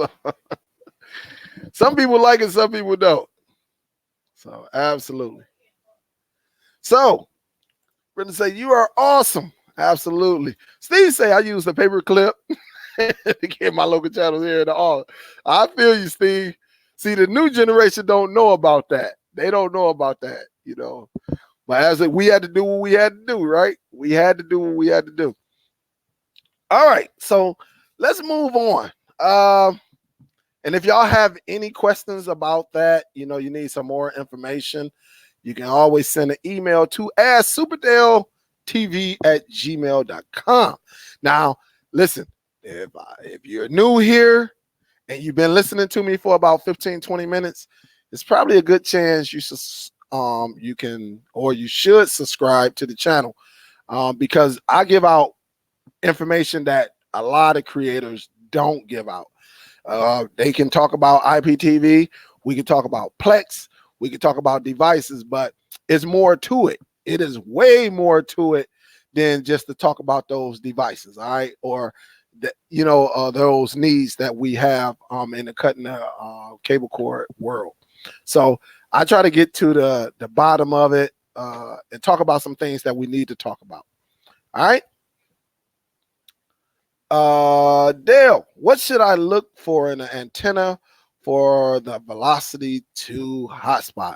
Some people like it, some people don't. So absolutely. So we're gonna say you are awesome. Absolutely. Steve say I use the paper clip to get my local channels here in the all. I feel you, Steve. See, the new generation don't know about that. They don't know about that, But we had to do what we had to do, right? We had to do what we had to do. All right, so let's move on. And if y'all have any questions about that, you need some more information, you can always send an email to Superdell TV@gmail.com. Now, listen, if you're new here and you've been listening to me for about 15-20 minutes, it's probably a good chance you should subscribe to the channel, because I give out information that a lot of creators don't give out. They can talk about IPTV, we can talk about Plex, we can talk about devices, but it's more to it. It is way more to it than just to talk about those devices, all right? Or those needs that we have in the cutting cable cord world. So I try to get to the bottom of it and talk about some things that we need to talk about. All right. Dale, what should I look for in an antenna for the Velocity 2 hotspot?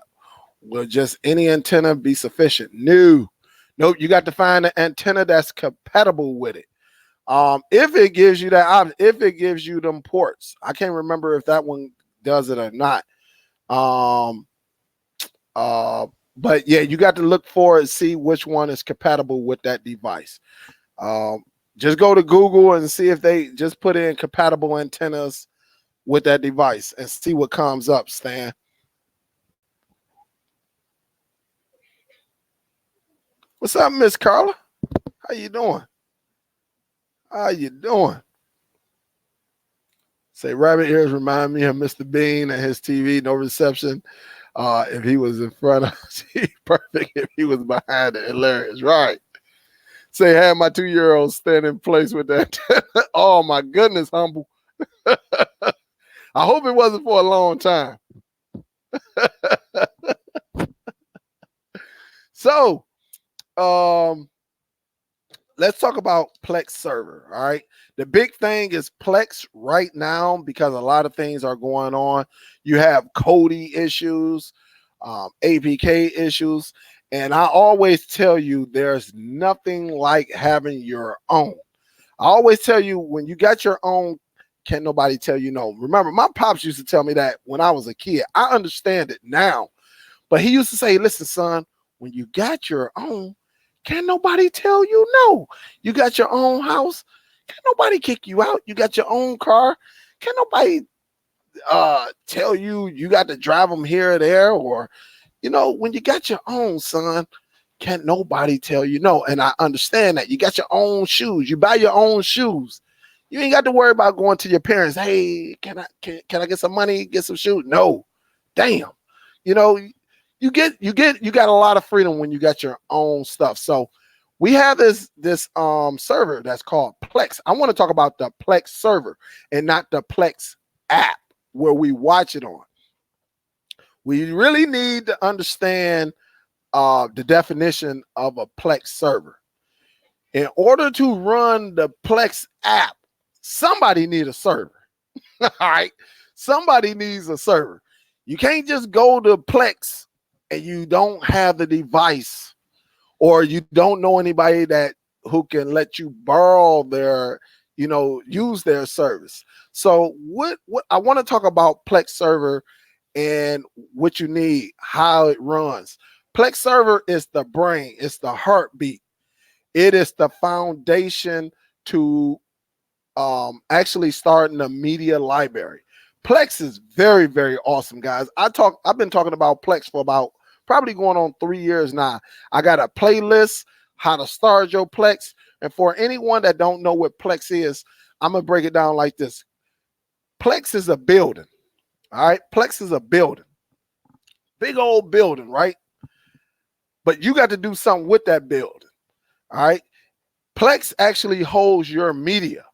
Will just any antenna be sufficient? No. Nope, you got to find an antenna that's compatible with it. If it gives you that option, if it gives you them ports. I can't remember if that one does it or not. Um, but yeah, you got to look for it, see which one is compatible with that device. Um, just go to Google and see if they just put in compatible antennas with that device and see what comes up, Stan. What's up, Miss Carla? How you doing? How you doing? Say rabbit ears remind me of Mr. Bean and his TV, no reception. If he was in front of TV, perfect. If he was behind it, hilarious. Right. Say, had my 2-year-old stand in place with that. Oh my goodness, humble. I hope it wasn't for a long time. So, let's talk about Plex server. All right. The big thing is Plex right now because a lot of things are going on. You have Cody issues, APK issues. And I always tell you there's nothing like having your own. I always tell you when you got your own, can't nobody tell you no. Remember, my pops used to tell me that when I was a kid. I understand it now. But he used to say, listen, son, when you got your own, can't nobody tell you no. You got your own house. Can't nobody kick you out. You got your own car. Can't nobody tell you you got to drive them here or there. Or, when you got your own, son, can't nobody tell you no. And I understand that. You got your own shoes. You buy your own shoes. You ain't got to worry about going to your parents. Hey, can I get some money, get some shoes? No. Damn. You got a lot of freedom when you got your own stuff. So we have this server that's called Plex. I want to talk about the Plex server and not the Plex app where we watch it on. We really need to understand the definition of a Plex server. In order to run the Plex app, somebody needs a server. All right. Somebody needs a server. You can't just go to Plex and you don't have the device or you don't know anybody who can let you borrow their, use their service. So what I want to talk about Plex server and what you need, how it runs. Plex server is the brain, it's the heartbeat. It is the foundation to actually starting a media library. Plex is very, very awesome, guys. I've been talking about Plex for about probably going on 3 years now. I got a playlist, how to start your Plex. And for anyone that don't know what Plex is, I'm going to break it down like this. Plex is a building. All right. Plex is a building. Big old building, right? But you got to do something with that building. All right. Plex actually holds your media.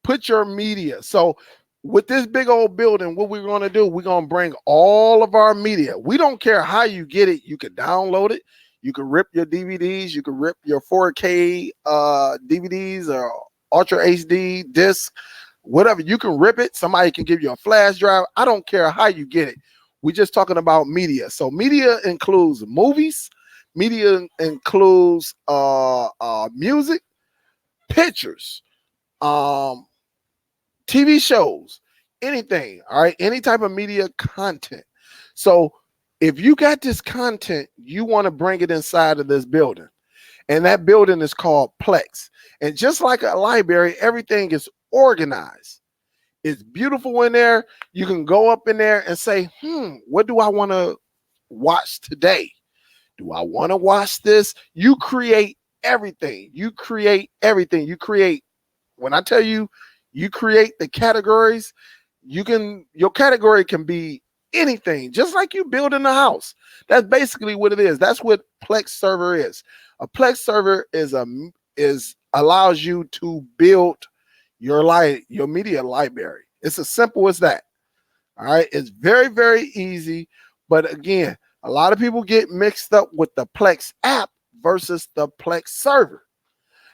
Put your media. So with this big old building, what we're going to do, we're going to bring all of our media. We don't care how you get it. You can download it. You can rip your DVDs. You can rip your 4K DVDs or Ultra HD disc, whatever. You can rip it. Somebody can give you a flash drive. I don't care how you get it. We're just talking about media. So media includes movies. Media includes music, pictures, TV shows, anything, all right, any type of media content. So if you got this content, you want to bring it inside of this building. And that building is called Plex. And just like a library, everything is organized. It's beautiful in there. You can go up in there and say, what do I want to watch today? Do I want to watch this? You create everything. You create everything. You create, when I tell you, you create the categories, your category can be anything, just like you building a house. That's basically what it is. That's what Plex server is. A Plex server allows you to build your media library. It's as simple as that. All right. It's very, very easy. But again, a lot of people get mixed up with the Plex app versus the Plex server.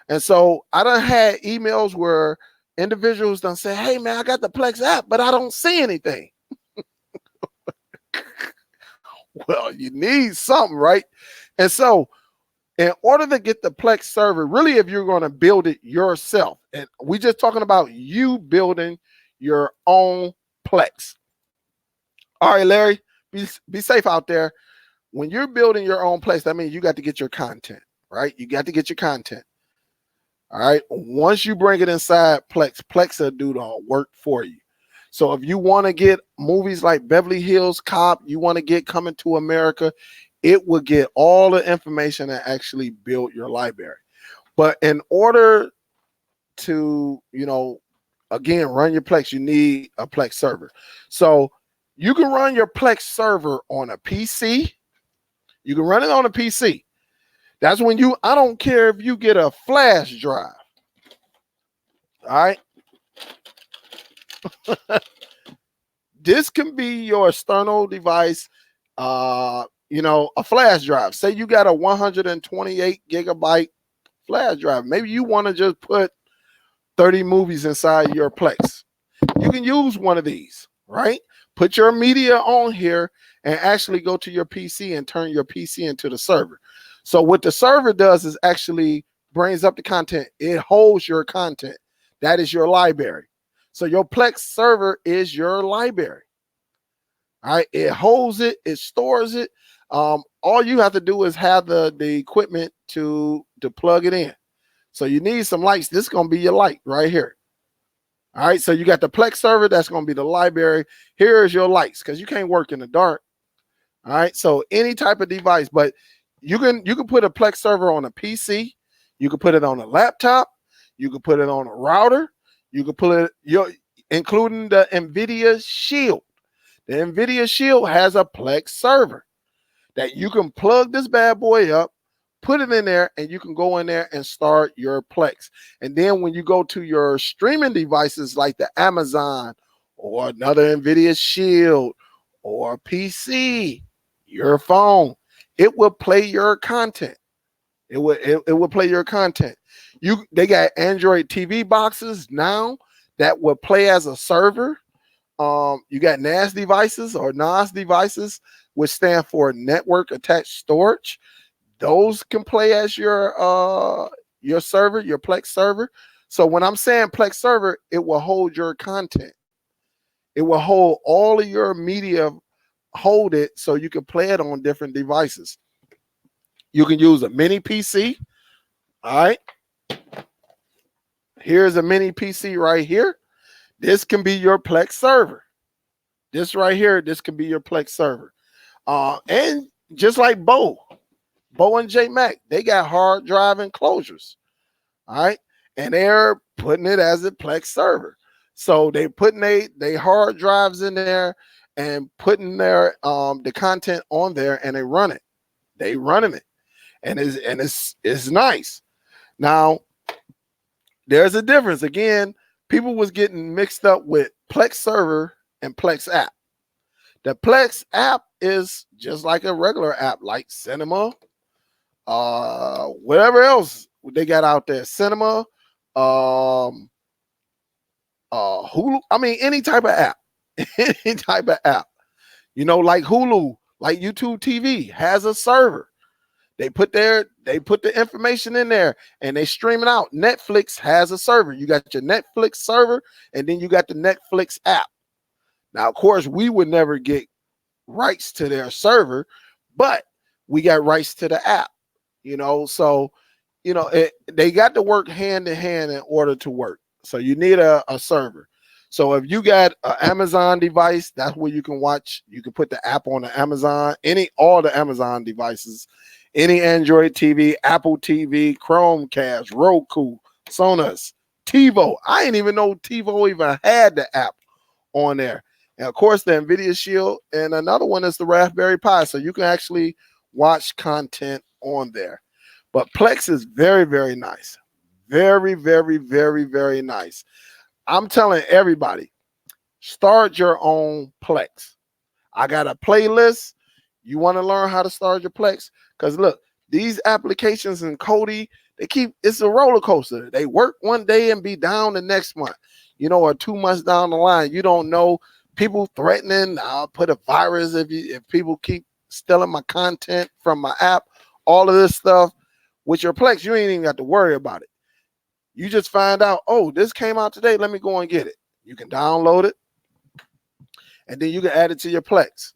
And so I done had emails where individuals done say, hey man, I got the Plex app, but I don't see anything. Well, you need something, right? And so In order to get the Plex server, really, if you're going to build it yourself, and we're just talking about you building your own Plex. All right, Larry, be safe out there. When you're building your own Plex, that means you got to get your content, right? You got to get your content. All right. Once you bring it inside Plex, Plex will do the work for you. So if you want to get movies like Beverly Hills Cop, you want to get Coming to America, it will get all the information and actually build your library. But in order to, again, run your Plex, you need a Plex server. So you can run your Plex server on a PC. You can run it on a PC. That's when I don't care if you get a flash drive. All right. This can be your external device, a flash drive. Say you got a 128 gigabyte flash drive. Maybe you want to just put 30 movies inside your Plex. You can use one of these, right? Put your media on here and actually go to your PC and turn your PC into the server. So what the server does is actually brings up the content. It holds your content. That is your library. So your Plex server is your library. All right. It holds it. It stores it. All you have to do is have the equipment to plug it in. So you need some lights. This is going to be your light right here. All right. So you got the Plex server. That's going to be the library. Here is your lights because you can't work in the dark. All right. So any type of device, but you can put a Plex server on a PC. You can put it on a laptop. You can put it on a router. You can put it, including the Nvidia Shield. The Nvidia Shield has a Plex server that you can plug this bad boy up, put it in there, and you can go in there and start your Plex. And then when you go to your streaming devices like the Amazon or another Nvidia Shield or PC, your phone, it will play your content. It will play your content. They got Android TV boxes now that will play as a server. You got NAS devices or NAS devices, which stand for network attached storage. Those can play as your server, your Plex server. So when I'm saying Plex server, it will hold your content. It will hold all of your media, hold it so you can play it on different devices. You can use a mini PC. All right. Here's a mini PC right here. This can be your Plex server. This right here, this can be your Plex server. And just like Bo and J Mac, they got hard drive enclosures. All right. And they're putting it as a Plex server. So they putting they hard drives in there and putting their the content on there, and they run it. They running it. And it's nice. Now, there's a difference. Again, people was getting mixed up with Plex server and Plex app. The Plex app is just like a regular app, like Cinema, whatever else they got out there, Cinema, Hulu. I mean, any type of app, any type of app. Like Hulu, like YouTube TV has a server. They put the information in there and they stream it out. Netflix has a server. You got your Netflix server, and then you got the Netflix app. Now, of course, we would never get rights to their server, but we got rights to the app. So they got to work hand in hand in order to work. So you need a server. So if you got an Amazon device, that's where you can watch. You can put the app on the Amazon, all the Amazon devices. Any Android TV, Apple TV, Chromecast, Roku, Sonos, TiVo. I didn't even know TiVo even had the app on there. And of course, the Nvidia Shield, and another one is the Raspberry Pi. So you can actually watch content on there. But Plex is very, very nice. Very, very, very, very nice. I'm telling everybody, start your own Plex. I got a playlist. You want to learn how to start your Plex? Because look, these applications in Kodi, it's a roller coaster. They work one day and be down the next month, or 2 months down the line. You don't know. People threatening, I'll put a virus if people keep stealing my content from my app, all of this stuff. With your Plex, you ain't even got to worry about it. You just find out, oh, this came out today. Let me go and get it. You can download it, and then you can add it to your Plex.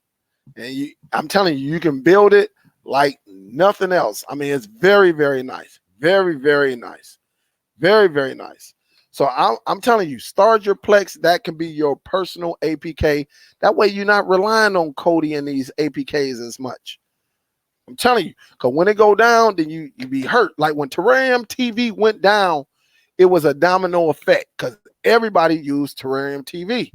And I'm telling you, you can build it like nothing else. I mean, it's very, very nice. Very, very nice. Very, very nice. So I'm telling you, start your Plex. That can be your personal APK. That way you're not relying on Kodi and these APKs as much. I'm telling you, because when it go down, then you be hurt. Like when Terrarium TV went down, it was a domino effect because everybody used Terrarium TV.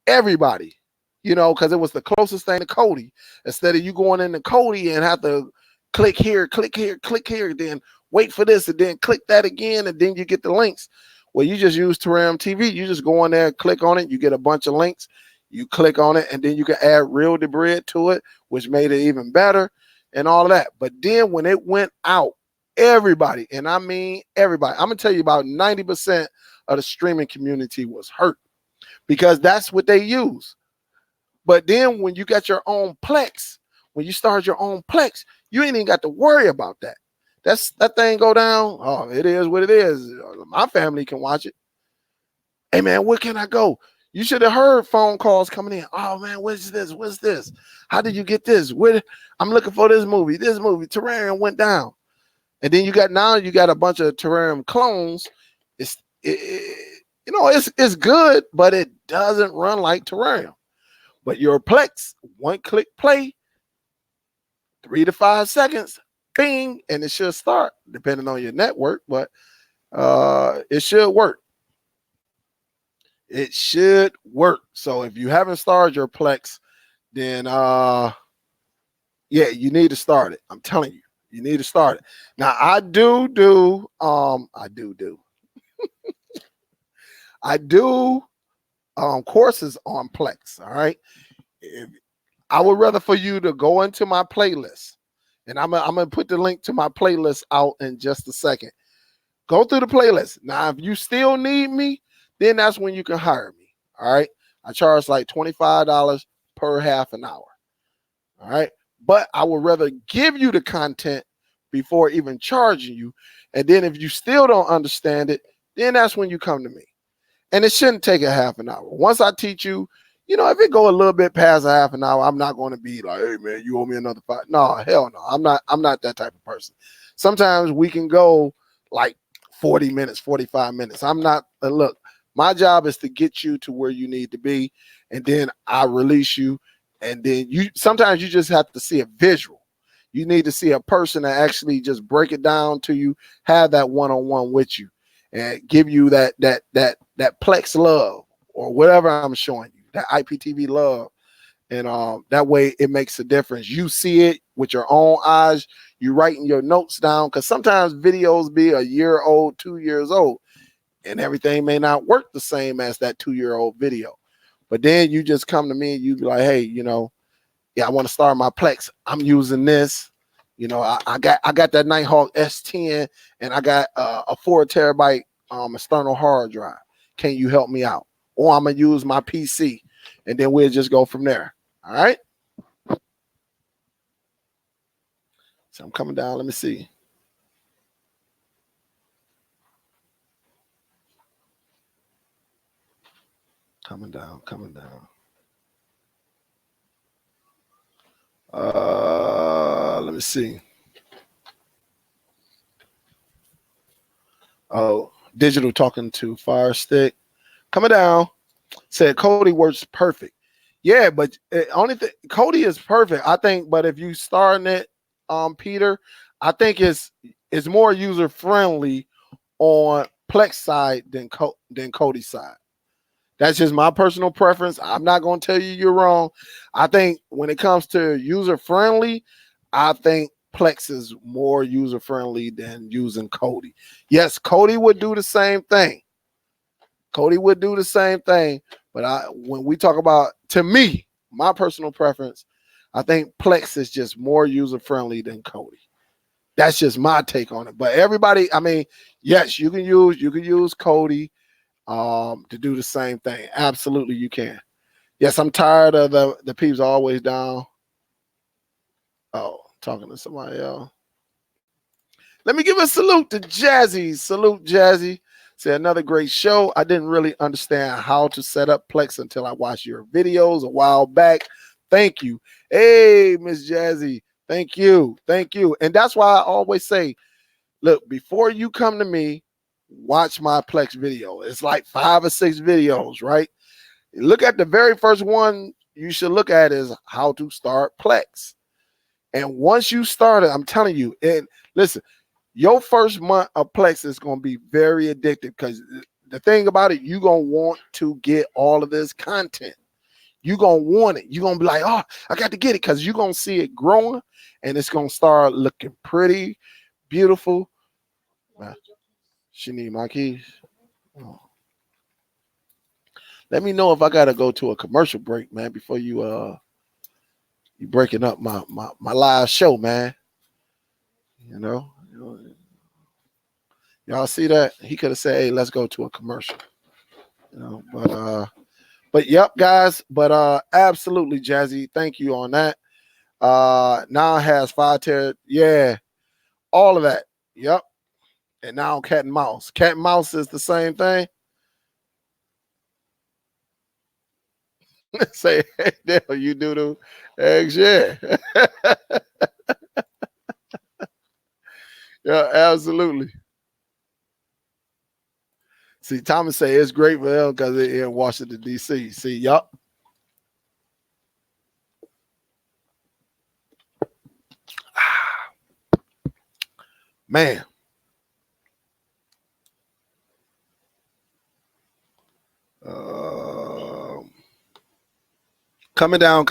Everybody, you know, because it was the closest thing to Kodi. Instead of you going into Kodi and have to click here, then wait for this, and then click that again, and then you get the links. Well, you just use Terrarium TV. You just go in there, click on it, you get a bunch of links. You click on it, and then you can add Real-Debrid to it, which made it even better, and all of that. But then when it went out, everybody, and I mean everybody, I'm gonna tell you about 90% of the streaming community was hurt because that's what they use. But then when you got your own Plex, when you start your own Plex, you ain't even got to worry about that. That thing go down. Oh, it is what it is. My family can watch it. Hey man, where can I go? You should have heard phone calls coming in. Oh man, what's this? What's this? How did you get this? I'm looking for this movie. This movie, Terrarium went down. And then you got a bunch of Terrarium clones. It's good, but it doesn't run like Terrarium. But your Plex, one click play, 3 to 5 seconds, bing, and it should start, depending on your network, but it should work. It should work. So if you haven't started your Plex, then yeah, you need to start it. I'm telling you, you need to start it. Now I do I do courses on Plex. All right. I would rather for you to go into my playlist, and I'm gonna put the link to my playlist out in just a second. Go through the playlist. Now, if you still need me, then that's when you can hire me. All right. I charge like $25 per half an hour. All right. But I would rather give you the content before even charging you. And then if you still don't understand it, then that's when you come to me. And it shouldn't take a half an hour. Once I teach you, if it go a little bit past a half an hour, I'm not going to be like, hey man, you owe me another $5. No, hell no. I'm not that type of person. Sometimes we can go like 40 minutes, 45 minutes. I'm not, look, my job is to get you to where you need to be. And then I release you. And then sometimes you just have to see a visual. You need to see a person that actually just break it down to you, have that one-on-one with you, and give you that Plex love or whatever I'm showing you, that IPTV love. And that way it makes a difference. You see it with your own eyes. You writing your notes down, because sometimes videos be a year old, 2 years old, and everything may not work the same as that 2-year-old video. But then you just come to me and you be like, hey, yeah, I want to start my Plex. I'm using this. I got that Nighthawk S10, and I got a 4 terabyte external hard drive. Can you help me out? Or I'm gonna use my PC, and then we'll just go from there. All right. So I'm coming down. Let me see. Coming down. Let me see. Oh, Digital talking to Fire Stick. Coming down. Said Kodi works perfect. Yeah, but only thing, Kodi is perfect, I think. But if you starting it, Peter, I think it's more user friendly on Plex side than Kodi side. That's just my personal preference. I'm not going to tell you you're wrong. I think when it comes to user friendly, I think Plex is more user friendly than using Kodi. Yes, Kodi would do the same thing. But when we talk about, to me, my personal preference, I think Plex is just more user friendly than Kodi. That's just my take on it. But everybody, I mean, yes, you can use Kodi to do the same thing. Absolutely, you can. Yes, I'm tired of the peeps always down. Oh, talking to somebody else. Let me give a salute to Jazzy. Salute, Jazzy. Say another great show. I didn't really understand how to set up Plex until I watched your videos a while back. Thank you. Hey, Miss Jazzy. Thank you. Thank you. And that's why I always say, look, before you come to me, watch my Plex video. It's like 5 or 6 videos, right? Look at the very first one you should look at is how to start Plex. And once you start it, I'm telling you, and listen, your first month of Plex is going to be very addictive because the thing about it, you're going to want to get all of this content. You're going to want it. You're going to be like, oh, I got to get it because you're going to see it growing and it's going to start looking pretty, beautiful. She need my keys. Oh. Let me know if I got to go to a commercial break, man, before you breaking up my live show, man. You know, y'all see that? He could have said, hey, let's go to a commercial. You know, but yep, guys. But absolutely, Jazzy. Thank you on that. Now it has 5 tier. Yeah, all of that. Yep. And now cat and mouse. Cat and mouse is the same thing. Say, hey, Dale, you do the eggs, yeah. Yeah, absolutely. See, Thomas say it's great for them because they're in Washington, D.C. See, yup. Man. Coming down.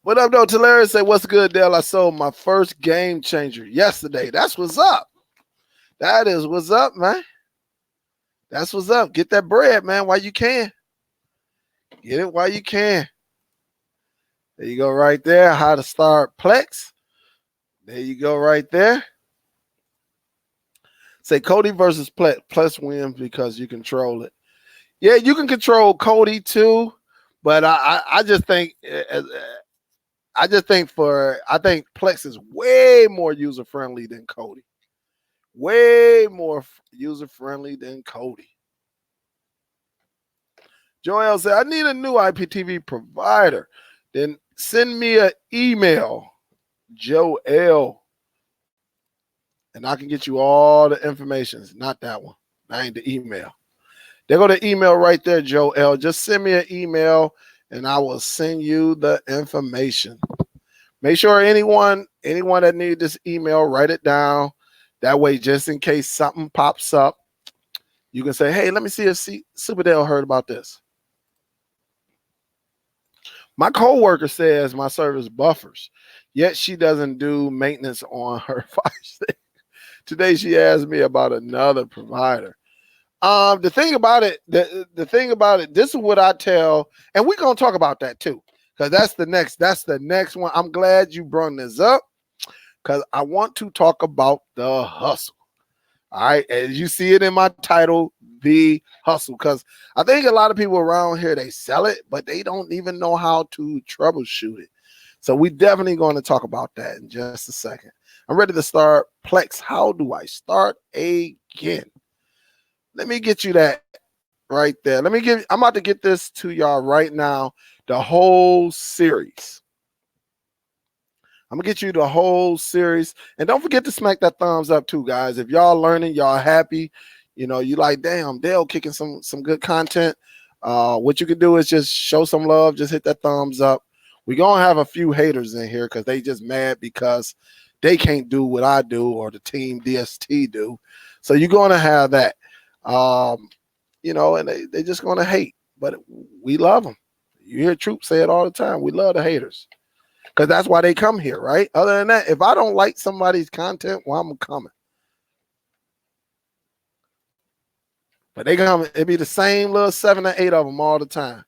What up, though? Tulare say, what's good, Dale? I sold my first game changer yesterday. That's what's up. That is what's up, man. That's what's up. Get that bread, man, while you can. Get it while you can. There you go right there. How to start Plex. There you go right there. Say Cody versus Plex. Plex wins because you control it. Yeah, you can control Cody too, but I just think I think Plex is way more user friendly than Cody. Way more user friendly than Cody. Joel said, I need a new IPTV provider. Then send me an email, Joel, and I can get you all the information. Not that one. I ain't the email. There go the email right there, Joel. Just send me an email and I will send you the information. Make sure anyone that needs this email, write it down. That way, just in case something pops up, you can say, hey, let me see if Superdell heard about this. My coworker says my service buffers, yet she doesn't do maintenance on her fire stick. Today, she asked me about another provider. The thing about it, this is what I tell, and we're gonna talk about that too, because that's the next one. I'm glad you brought this up because I want to talk about the hustle. All right, as you see it in my title, the hustle, because I think a lot of people around here, they sell it, but they don't even know how to troubleshoot it. So we definitely going to talk about that in just a second. I'm ready to start Plex. How do I start again? Let me get you that right there. I'm about to get this to y'all right now, the whole series. I'm gonna get you the whole series, and don't forget to smack that thumbs up too, guys. If y'all learning, y'all happy, you know, you like, damn, Dale kicking some good content. What you can do is just show some love, just hit that thumbs up. We're gonna have a few haters in here because they just mad because they can't do what I do or the team DST do. So you're gonna have that, you know, and they just gonna hate, but we love them. You hear Troop say it all the time. We love the haters. Because that's why they come here, right? Other than that, if I don't like somebody's content, well, I'm coming. But they come, it be the same little 7 or 8 of them all the time.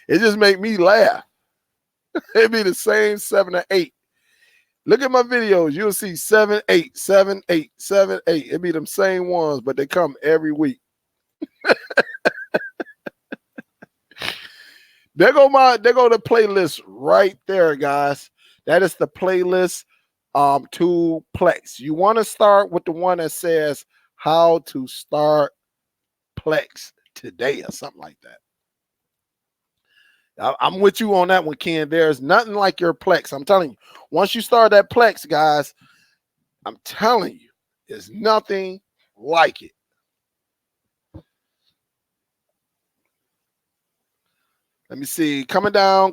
It just make me laugh. It be the same 7 or 8. Look at my videos. You'll see 7, 8, 7, 8, 7, 8. It be them same ones, but they come every week. There go the playlist right there, guys. That is the playlist to Plex. You want to start with the one that says how to start Plex today or something like that. I'm with you on that one, Ken. There's nothing like your Plex. I'm telling you. Once you start that Plex, guys, I'm telling you, there's nothing like it. Let me see. Coming down.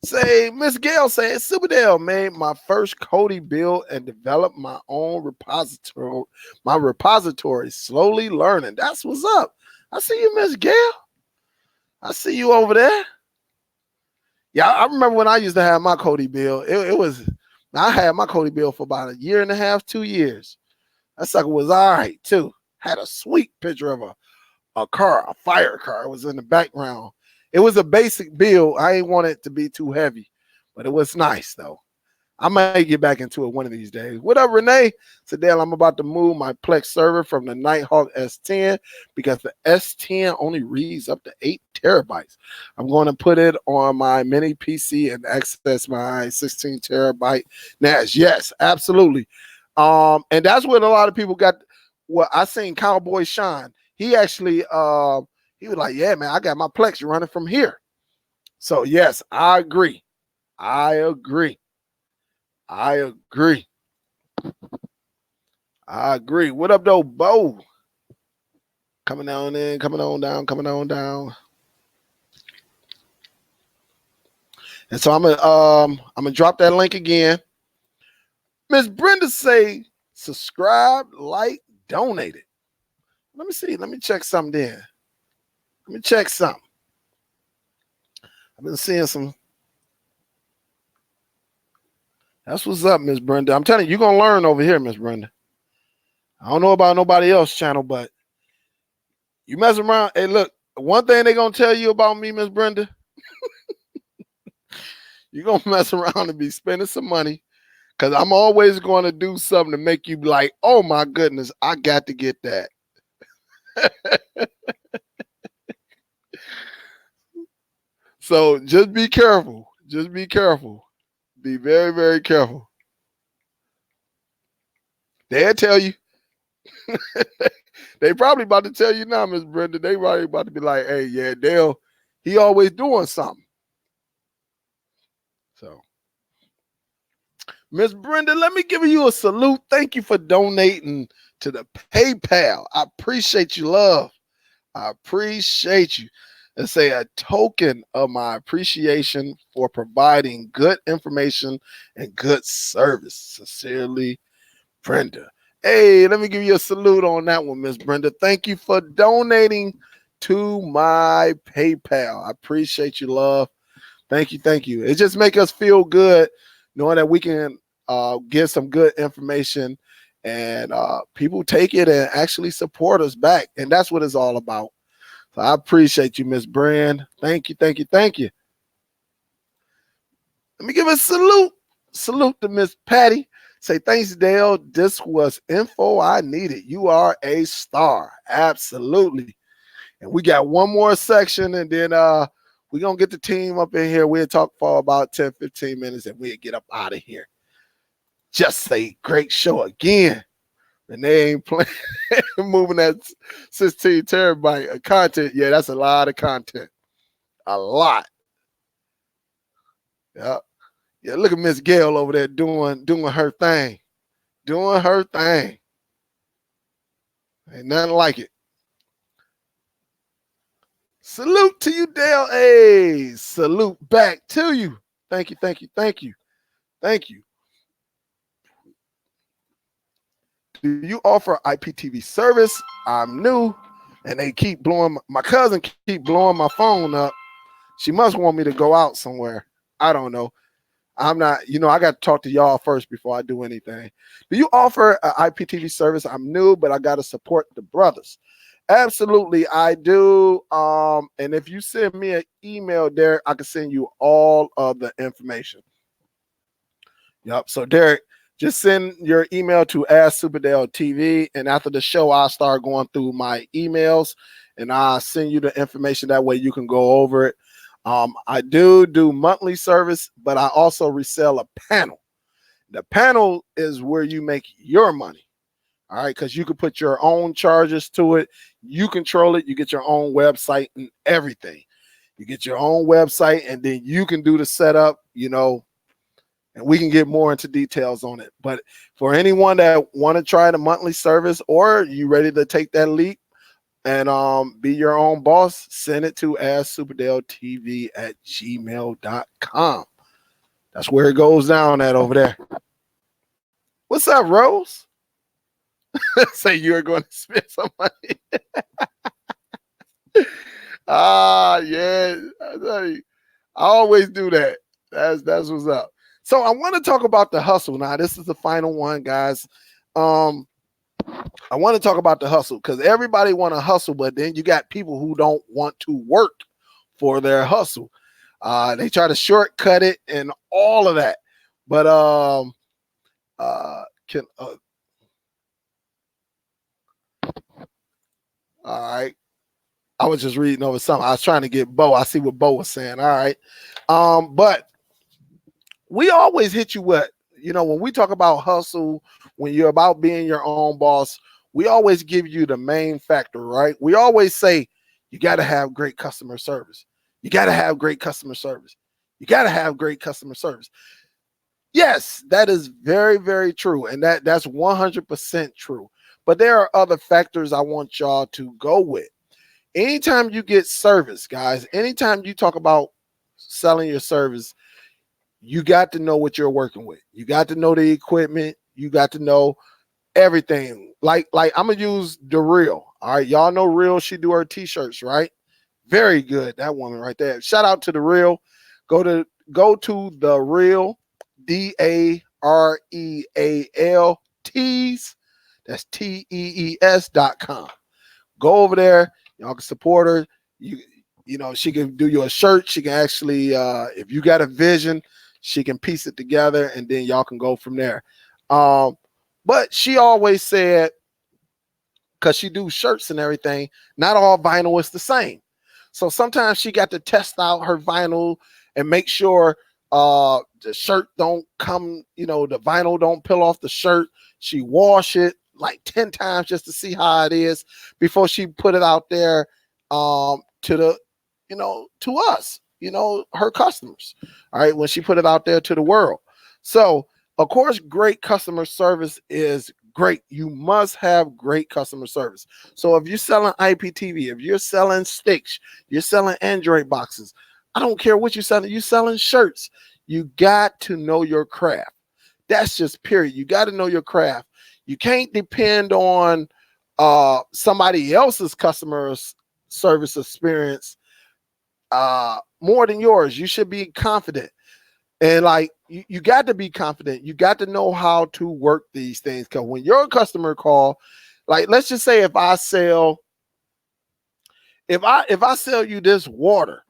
Say, Miss Gail said, Superdell made my first Cody build and developed my own repository. My repository, slowly learning. That's what's up. I see you, Miss Gail. I see you over there. Yeah, I remember when I used to have my Cody build. I had my Cody build for about 1.5 years, 2 years. That sucker was all right, too. Had a sweet picture of a car, a fire car. It was in the background. It was a basic build. I ain't want it to be too heavy, but it was nice, though. I might get back into it one of these days. What up, Renee? Today I'm about to move my Plex server from the Nighthawk S10 because the S10 only reads up to 8 terabytes. I'm going to put it on my mini PC and access my 16 terabyte NAS. Yes, absolutely. And that's what a lot of people got. Well, I seen Cowboy Sean. He actually he was like, yeah, man, I got my Plex running from here. So yes, I agree. I agree. What up, though, Bo? Coming on in, coming on down. And so I'm gonna drop that link again. Miss Brenda say, subscribe, like, donate it. Let me see. Let me check something then. I've been seeing some. That's what's up, Miss Brenda. I'm telling you, you're going to learn over here, Miss Brenda. I don't know about nobody else's channel, but you mess around. Hey, look, one thing they're going to tell you about me, Miss Brenda, you're going to mess around and be spending some money because I'm always going to do something to make you be like, oh, my goodness, I got to get that. So just be careful. Be very, very careful. They'll tell you. They probably about to tell you now, Miss Brenda. They probably about to be like, hey, yeah, he always doing something. So, Miss Brenda, let me give you a salute. Thank you for donating to the PayPal. I appreciate you, love. I appreciate you. Let's say a token of my appreciation for providing good information and good service. Sincerely, Brenda. Hey, let me give you a salute on that one, Miss Brenda. Thank you for donating to my PayPal. I appreciate you, love. Thank you. It just makes us feel good knowing that we can get some good information and people take it and actually support us back. And that's what it's all about. So I appreciate you, Miss Brand. Thank you. Let me give a salute. Salute to Miss Patty. Say, thanks, Dale. This was info I needed. You are a star. Absolutely. And we got one more section, and then we're going to get the team up in here. We'll talk for about 10, 15 minutes, and we'll get up out of here. Just say, great show again. And they ain't playing, moving that 16 terabyte of content. Yeah, that's a lot of content. A lot. Yeah. Yeah, look at Miss Gail over there doing her thing. Ain't nothing like it. Salute to you, Dale. Hey, salute back to you. Thank you. Do you offer IPTV service? I'm new, and they keep blowing. My cousin keep blowing my phone up. She must want me to go out somewhere. I don't know. I'm not, I got to talk to y'all first before I do anything. Do you offer an IPTV service? I'm new, but I got to support the brothers. Absolutely, I do. And if you send me an email, Derek, I can send you all of the information. Yep. So, Derek, just send your email to Ask Superdell TV, and after the show, I'll start going through my emails, and I'll send you the information. That way you can go over it. I do monthly service, but I also resell a panel. The panel is where you make your money. All right, because you can put your own charges to it. You control it. You get your own website and everything. You get your own website, and then you can do the setup, and we can get more into details on it. But for anyone that want to try the monthly service, or you ready to take that leap and be your own boss, send it to superdelltv@gmail.com. That's where it goes down at over there. What's up, Rose? Say you're going to spend some money. Yeah. I always do that. That's what's up. So I want to talk about the hustle. Now, this is the final one, guys. I want to talk about the hustle because everybody want to hustle, but then you got people who don't want to work for their hustle. They try to shortcut it and all of that. But all right. I was just reading over something. I was trying to get Bo. I see what Bo was saying. All right. But we always hit you with, when we talk about hustle, when you're about being your own boss, we always give you the main factor, right? We always say, you got to have great customer service. You got to have great customer service. You got to have great customer service. Yes, that is very, very true. And that's 100% true. But there are other factors I want y'all to go with. Anytime you get service, guys, anytime you talk about selling your service, you got to know what you're working with. You got to know the equipment. You got to know everything. Like I'm gonna use the Real. All right, y'all know Real. She do her t-shirts, right? Very good. That woman right there. Shout out to the Real. Go to the Real, DAREAL tees. That's TEES.com. Go over there. Y'all can support her. She can do you a shirt. She can actually, if you got a vision, she can piece it together, and then y'all can go from there. But she always said, because she do shirts and everything, not all vinyl is the same. So sometimes she got to test out her vinyl and make sure the shirt don't come, the vinyl don't peel off the shirt. She wash it like 10 times just to see how it is before she put it out there to us, her customers. All right, when she put it out there to the world. So of course, great customer service is great. You must have great customer service. So if you're selling IPTV, if you're selling sticks, you're selling Android boxes, I don't care what you're selling shirts. You got to know your craft. That's just period. You got to know your craft. You can't depend on somebody else's customer service experience more than yours. You should be confident. And you got to be confident. You got to know how to work these things. Because when your customer call, let's just say if I sell you this water,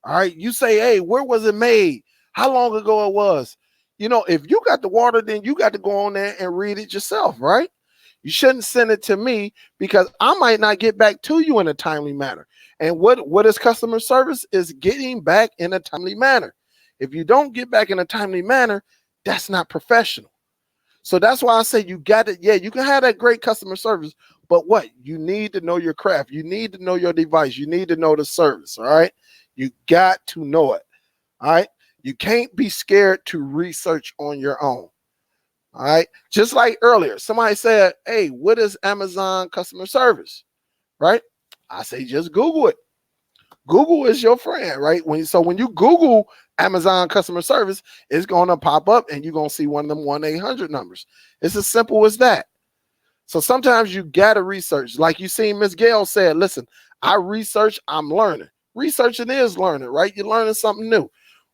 all right, you say, hey, where was it made? How long ago it was? If you got the water, then you got to go on there and read it yourself, right? You shouldn't send it to me because I might not get back to you in a timely manner. And what is customer service? Is getting back in a timely manner. If you don't get back in a timely manner, that's not professional. So that's why I say you got to, you can have that great customer service, but what? You need to know your craft. You need to know your device. You need to know the service, all right? You got to know it, all right? You can't be scared to research on your own, all right? Just like earlier, somebody said, hey, what is Amazon customer service, right? I say just Google it. Google is your friend, right? When you Google Amazon customer service, it's going to pop up and you're going to see one of them 1-800 numbers. It's as simple as that. So sometimes you got to research. Like you seen Miss Gail said, listen, I research, I'm learning. Researching is learning, right? You're learning something new.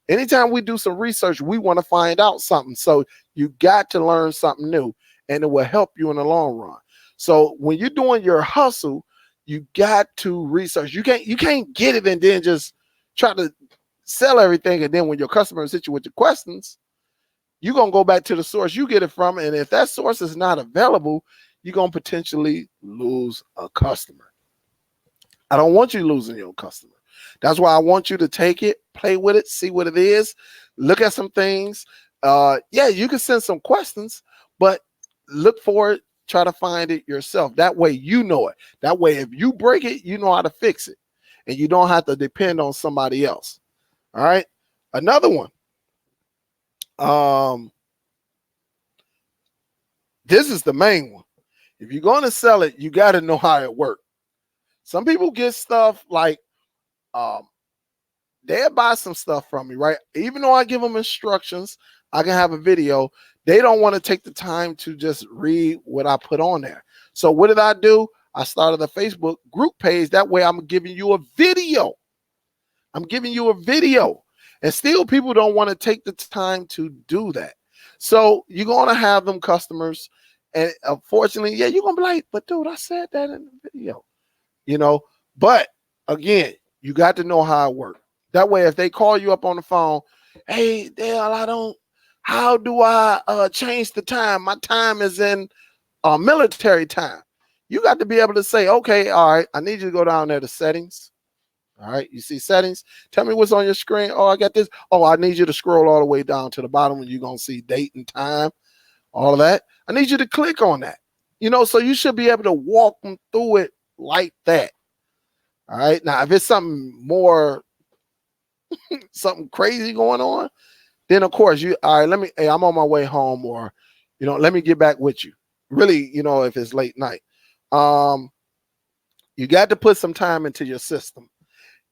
Anytime we do some research, we want to find out something. So you got to learn something new and it will help you in the long run. So when you're doing your hustle, you got to research. You can't get it and then just try to sell everything. And then when your customers hit you with the questions, you're going to go back to the source you get it from. And if that source is not available, you're going to potentially lose a customer. I don't want you losing your customer. That's why I want you to take it, play with it, see what it is, look at some things. Yeah, you can send some questions, but look for it, try to find it yourself. That way you know it. That way if you break it, you know how to fix it. And you don't have to depend on somebody else. All right. Another one. This is the main one. If you're going to sell it, you got to know how it works. Some people get stuff like they'll buy some stuff from me, right? Even though I give them instructions, I can have a video. They don't want to take the time to just read what I put on there. So what did I do? I started a Facebook group page. That way I'm giving you a video. I'm giving you a video. And still people don't want to take the time to do that. So you're going to have them customers. And unfortunately, yeah, you're going to be like, but dude, I said that in the video, you know. But again, you got to know how it works. That way, if they call you up on the phone, hey, Dale, how do I change the time? My time is in military time. You got to be able to say, okay, all right, I need you to go down there to settings. All right, you see settings. Tell me what's on your screen. Oh, I got this. Oh, I need you to scroll all the way down to the bottom when you're going to see date and time, all of that. I need you to click on that. You know, so you should be able to walk them through it like that. All right, now if it's something more, something crazy going on, then of course all right, hey, I'm on my way home, or, you know, let me get back with you. Really, you know, if it's late night. You got to put some time into your system,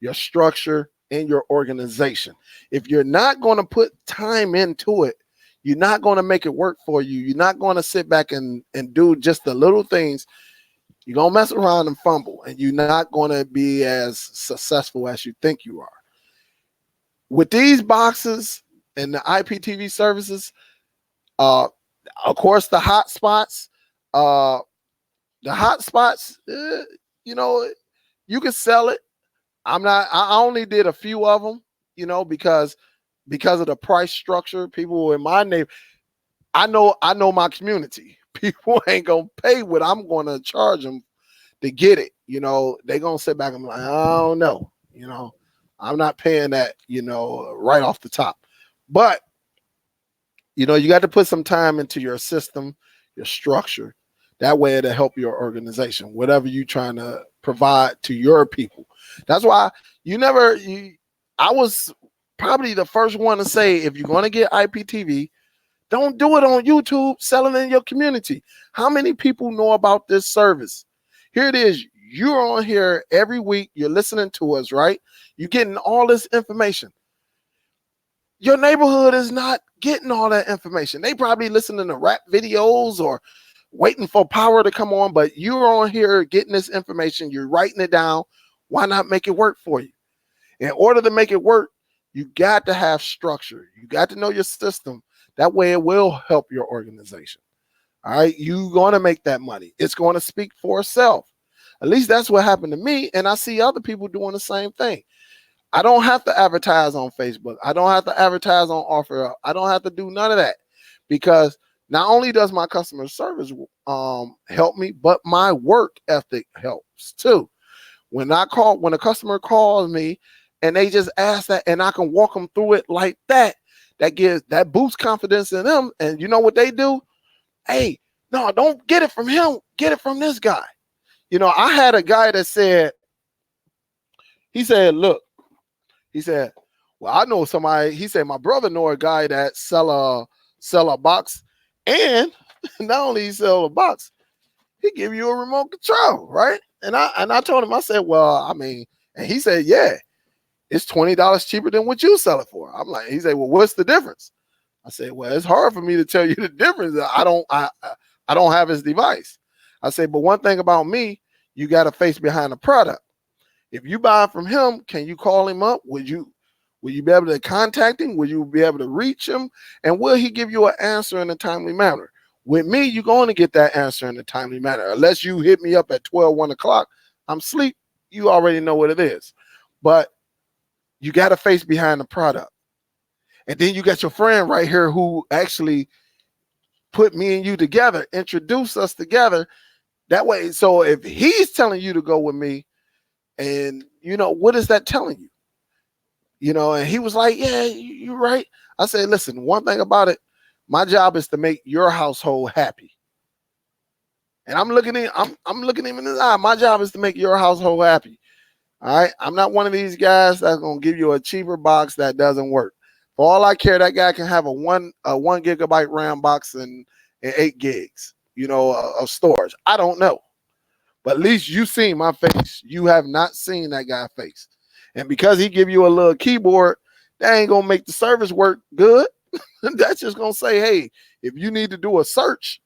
your structure, and your organization. If you're not going to put time into it, you're not going to make it work for you. You're not going to sit back and do just the little things. You're going to mess around and fumble, and you're not going to be as successful as you think you are. With these boxes and the IPTV services, of course, the hotspots, you know, you can sell it. I only did a few of them, you know, because of the price structure. People in my name, I know my community. People ain't gonna pay what I'm gonna charge them to get it. You know, they gonna sit back and be like, I don't know, you know, I'm not paying that, you know, right off the top. But, you know, you got to put some time into your system, your structure. That way it'll help your organization, whatever you're trying to provide to your people. That's why I was probably the first one to say, if you're going to get IPTV, don't do it on YouTube, sell it in your community. How many people know about this service? Here it is. You're on here every week. You're listening to us, right? You're getting all this information. Your neighborhood is not getting all that information. They probably listening to rap videos or waiting for power to come on, but you're on here getting this information. You're writing it down. Why not make it work for you? In order to make it work, you got to have structure. You got to know your system. That way it will help your organization. All right. You're going to make that money. It's going to speak for itself. At least that's what happened to me. And I see other people doing the same thing. I don't have to advertise on Facebook. I don't have to advertise on OfferUp. I don't have to do none of that, because not only does my customer service help me, but my work ethic helps too. When a customer calls me and they just ask that, and I can walk them through it like that, that boosts confidence in them. And you know what they do? Hey, no, don't get it from him. Get it from this guy. You know, I had a guy that said, look, he said, well, I know somebody. He said, my brother know a guy that sell a box, and not only he sell a box, he give you a remote control, right? And I told him, I said, well, I mean, and he said, yeah, it's $20 cheaper than what you sell it for. I'm like, he said, well, what's the difference? I said, well, it's hard for me to tell you the difference. I don't have his device. I said, but one thing about me, you got a face behind the product. If you buy from him, can you call him up? Will you be able to contact him? Will you be able to reach him? And will he give you an answer in a timely manner? With me, you're going to get that answer in a timely manner. Unless you hit me up at 1 o'clock, I'm asleep. You already know what it is. But you got a face behind the product. And then you got your friend right here who actually put me and you together, introduced us together. That way, so if he's telling you to go with me, and you know, what is that telling you? And he was like, yeah, you're right. I said, listen, one thing about it, my job is to make your household happy. And I'm looking him in his eye. My job is to make your household happy. All right. I'm not one of these guys that's gonna give you a cheaper box that doesn't work. For all I care, that guy can have a 1 gigabyte RAM box and 8 gigs, of storage. I don't know. But at least you seen my face. You have not seen that guy's face. And because he give you a little keyboard, that ain't gonna make the service work good. That's just gonna say, hey, if you need to do a search,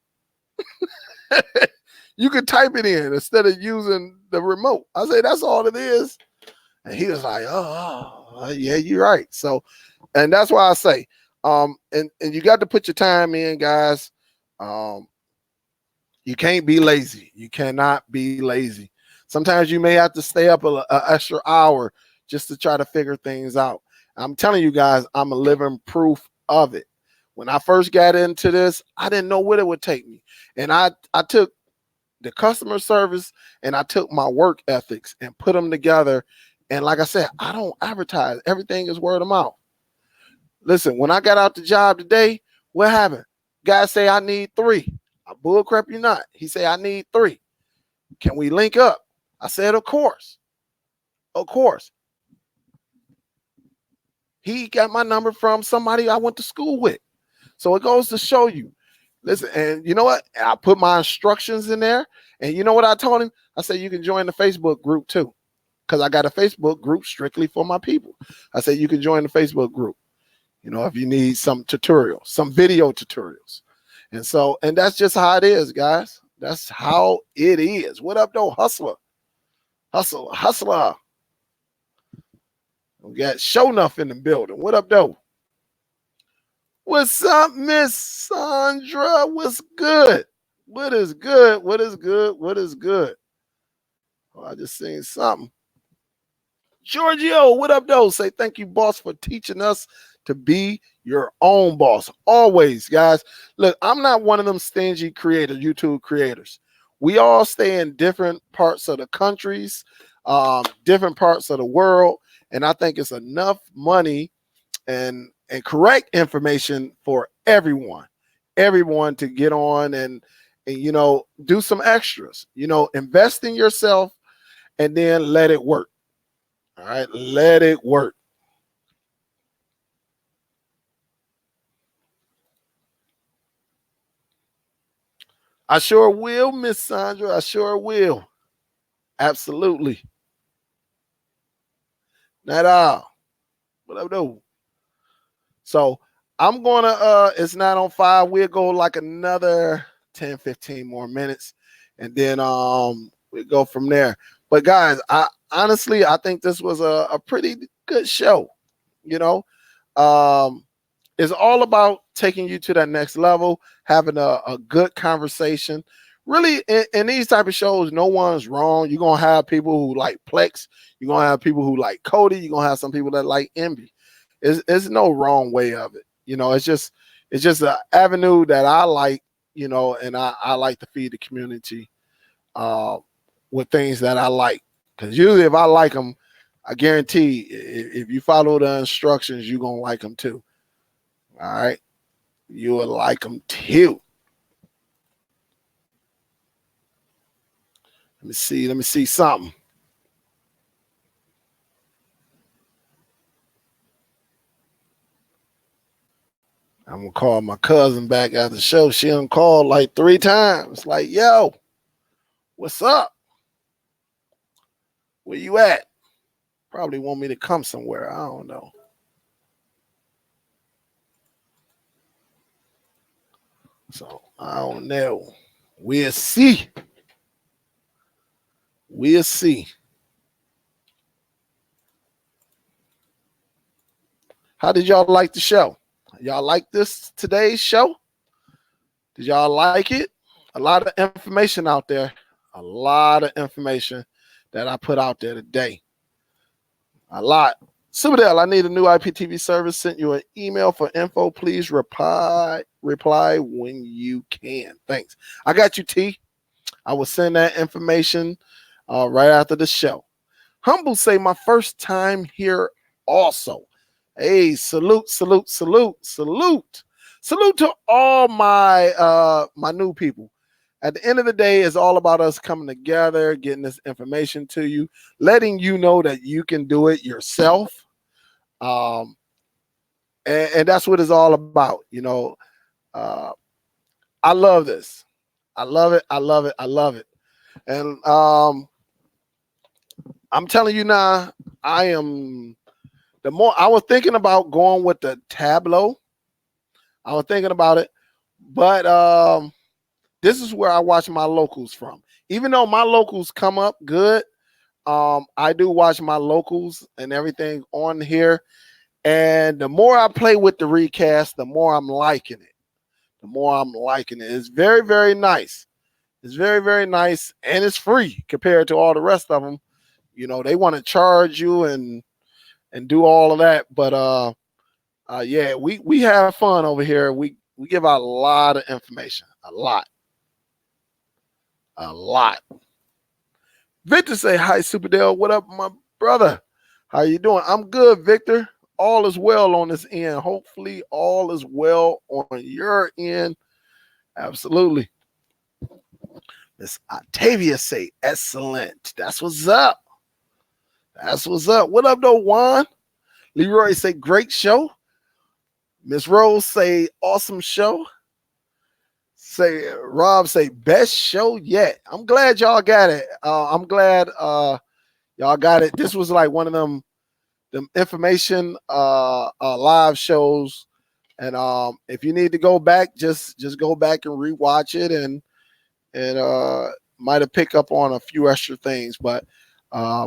you can type it in instead of using the remote. I say that's all it is. And he was like, oh yeah, you're right. So, and that's why I say, and you got to put your time in, guys. You can't be lazy. You cannot be lazy. Sometimes you may have to stay up an extra hour just to try to figure things out. I'm telling you guys, I'm a living proof of it. When I first got into this, I didn't know what it would take me. And I took the customer service and I took my work ethics and put them together. And like I said, I don't advertise. Everything is word of mouth. Listen, when I got out the job today, what happened? Guy say I need 3. I bull crap you not. He say I need 3. Can we link up? I said, of course. Of course. He got my number from somebody I went to school with. So it goes to show you. Listen, and you know what? I put my instructions in there. And you know what I told him? I said, you can join the Facebook group too. Because I got a Facebook group strictly for my people. I said, you can join the Facebook group. If you need some tutorials, some video tutorials. And that's just how it is, guys. That's how it is. What up, though, hustler? Hustler. We got Show Enough in the building. What up, though? What's up, Miss Sandra? What's good? What is good? What is good? What is good? Oh, I just seen something. Giorgio, what up, though? Say thank you, boss, for teaching us to be your own boss. Always, guys. Look, I'm not one of them stingy YouTube creators. We all stay in different parts of the countries, different parts of the world. And I think it's enough money and correct information for everyone to get on and do some extras, invest in yourself and then let it work. All right, let it work. I sure will, Miss Sandra. I sure will. Absolutely. Not all. What up, though? So I'm gonna it's not on 5. We'll go like another 10, 15 more minutes, and then we go from there. But guys, I honestly think this was a pretty good show. It's all about taking you to that next level, having a good conversation. Really, in these type of shows, no one's wrong. You're gonna have people who like Plex. You're gonna have people who like Cody. You're gonna have some people that like Envy. It's no wrong way of it. It's just an avenue that I like. And I like to feed the community with things that I like. Because usually, if I like them, I guarantee if you follow the instructions, you're gonna like them too. All right, you will like them too. Let me see something. I'm gonna call my cousin back after the show. She done called like 3 times. Like, yo, what's up? Where you at? Probably want me to come somewhere. I don't know. So I don't know. We'll see. We'll see. How did y'all like the show? Y'all like today's show? Did y'all like it? A lot of information out there. A lot of information that I put out there today. A lot. Superdell, I need a new IPTV service. Sent you an email for info. Please reply when you can. Thanks. I got you, T. I will send that information right after the show. Humble say my first time here also. Hey, salute, salute, salute, salute. Salute to all my my new people. At the end of the day, it's all about us coming together, getting this information to you, letting you know that you can do it yourself. Um, and that's what it's all about. You know, uh, I love this. I love it. I love it. I love it. And I'm telling you now, I am the more I was thinking about going with the Tableau. I was thinking about it, but this is where I watch my locals from. Even though my locals come up good, I do watch my locals and everything on here. And the more I play with the recast, the more I'm liking it. The more I'm liking it. It's very, very nice. It's very, very nice, and it's free compared to all the rest of them. You know, they want to charge you and do all of that, but yeah, we have fun over here. We give out a lot of information, a lot. Victor say hi, Superdell. What up, my brother? How you doing? I'm good, Victor. All is well on this end. Hopefully, all is well on your end. Absolutely. Miss Octavia say excellent. That's what's up. That's what's up. What up, though, Juan? Leroy say great show. Miss Rose say awesome show. Say Rob say best show yet. I'm glad y'all got it. I'm glad y'all got it. This was like one of them information live shows. And if you need to go back, just go back and rewatch it and might have picked up on a few extra things. But I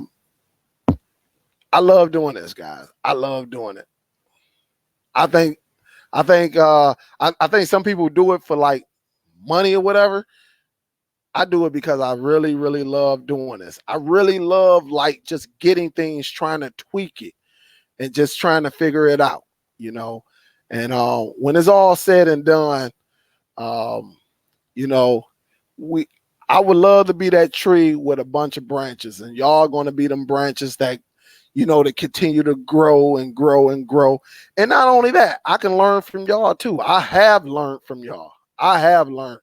love doing this, guys. I love doing it. I think I think some people do it for like money or whatever. I do it because I really, really love doing this. I really love like just getting things, trying to tweak it and just trying to figure it out, you know. And when it's all said and done, you know, I would love to be that tree with a bunch of branches, and y'all going to be them branches that, you know, to continue to grow and grow and grow. And not only that, I can learn from y'all too. I have learned from y'all. I have learned.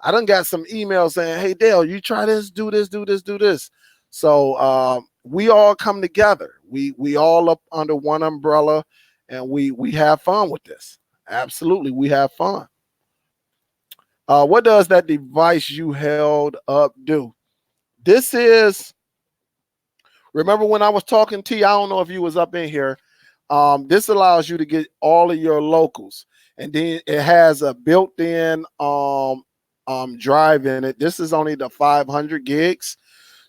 I done got some emails saying, hey, Dale, you try this, do this, do this, do this. So we all come together. We all up under one umbrella, and we have fun with this. Absolutely, we have fun. What does that device you held up do? This is, remember when I was talking to you, I don't know if you was up in here. This allows you to get all of your locals, and then it has a built-in drive in it. This is only the 500 gigs.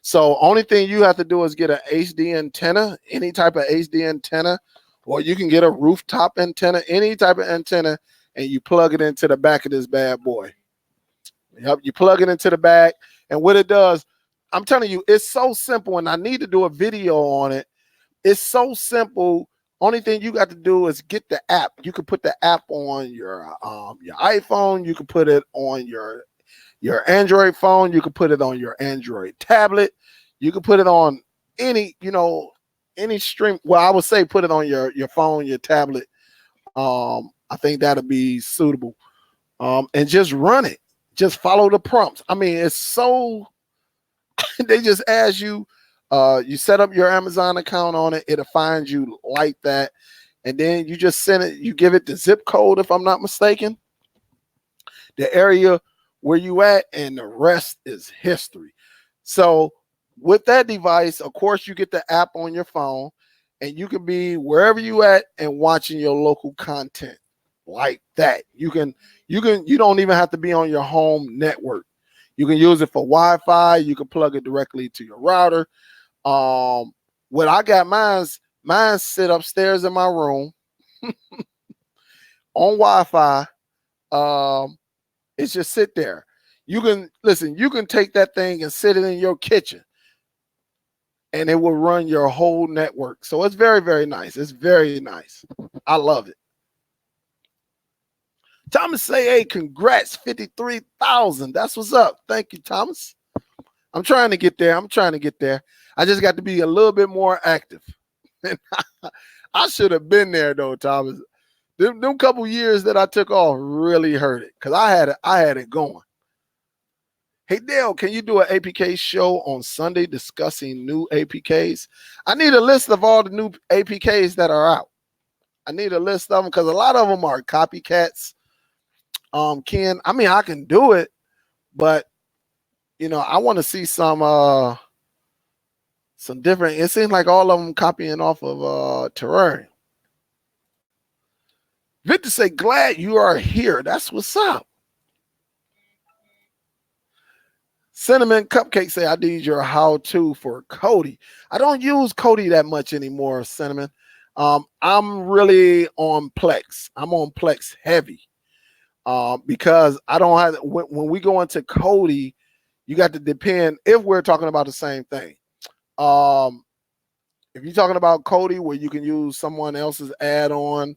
So only thing you have to do is get an HD antenna, any type of HD antenna, or you can get a rooftop antenna, any type of antenna, and you plug it into the back of this bad boy. Yep, you plug it into the back, and what it does, I'm telling you, it's so simple, and I need to do a video on it. It's so simple. Only thing you got to do is get the app. You can put the app on your iPhone. You can put it on your Android phone. You can put it on your Android tablet. You can put it on any, you know, any stream. Well, I would say put it on your phone, your tablet. I think that'll be suitable. And just run it. Just follow the prompts. I mean, it's so they just ask you, you set up your Amazon account on it, it'll find you like that. And then you just send it, you give it the zip code, if I'm not mistaken, the area where you at, and the rest is history. So with that device, of course, you get the app on your phone, and you can be wherever you at and watching your local content like that. You don't even have to be on your home network. You can use it for Wi-Fi. You can plug it directly to your router. What I got mine sit upstairs in my room on Wi-Fi. It's just sit there. You can listen, you can take that thing and sit it in your kitchen, and it will run your whole network. So it's very, very nice. It's very nice. I love it. Thomas say, hey, congrats, 53,000. That's what's up. Thank you, Thomas. I'm trying to get there. I just got to be a little bit more active. I should have been there though, Thomas. Them couple years that I took off really hurt it because I had it going. Hey Dale, can you do an APK show on Sunday discussing new APKs? I need a list of all the new APKs that are out. I need a list of them because a lot of them are copycats. Ken, I mean I can do it, but you know I want to see some different. It seems like all of them copying off of Terrarium. Victor say, glad you are here. That's what's up. Cinnamon Cupcake say, I need your how-to for Kodi. I don't use Kodi that much anymore, Cinnamon. I'm really on Plex. I'm on Plex heavy because I don't have, when we go into Kodi, you got to depend if we're talking about the same thing. If you're talking about Kodi where you can use someone else's add-on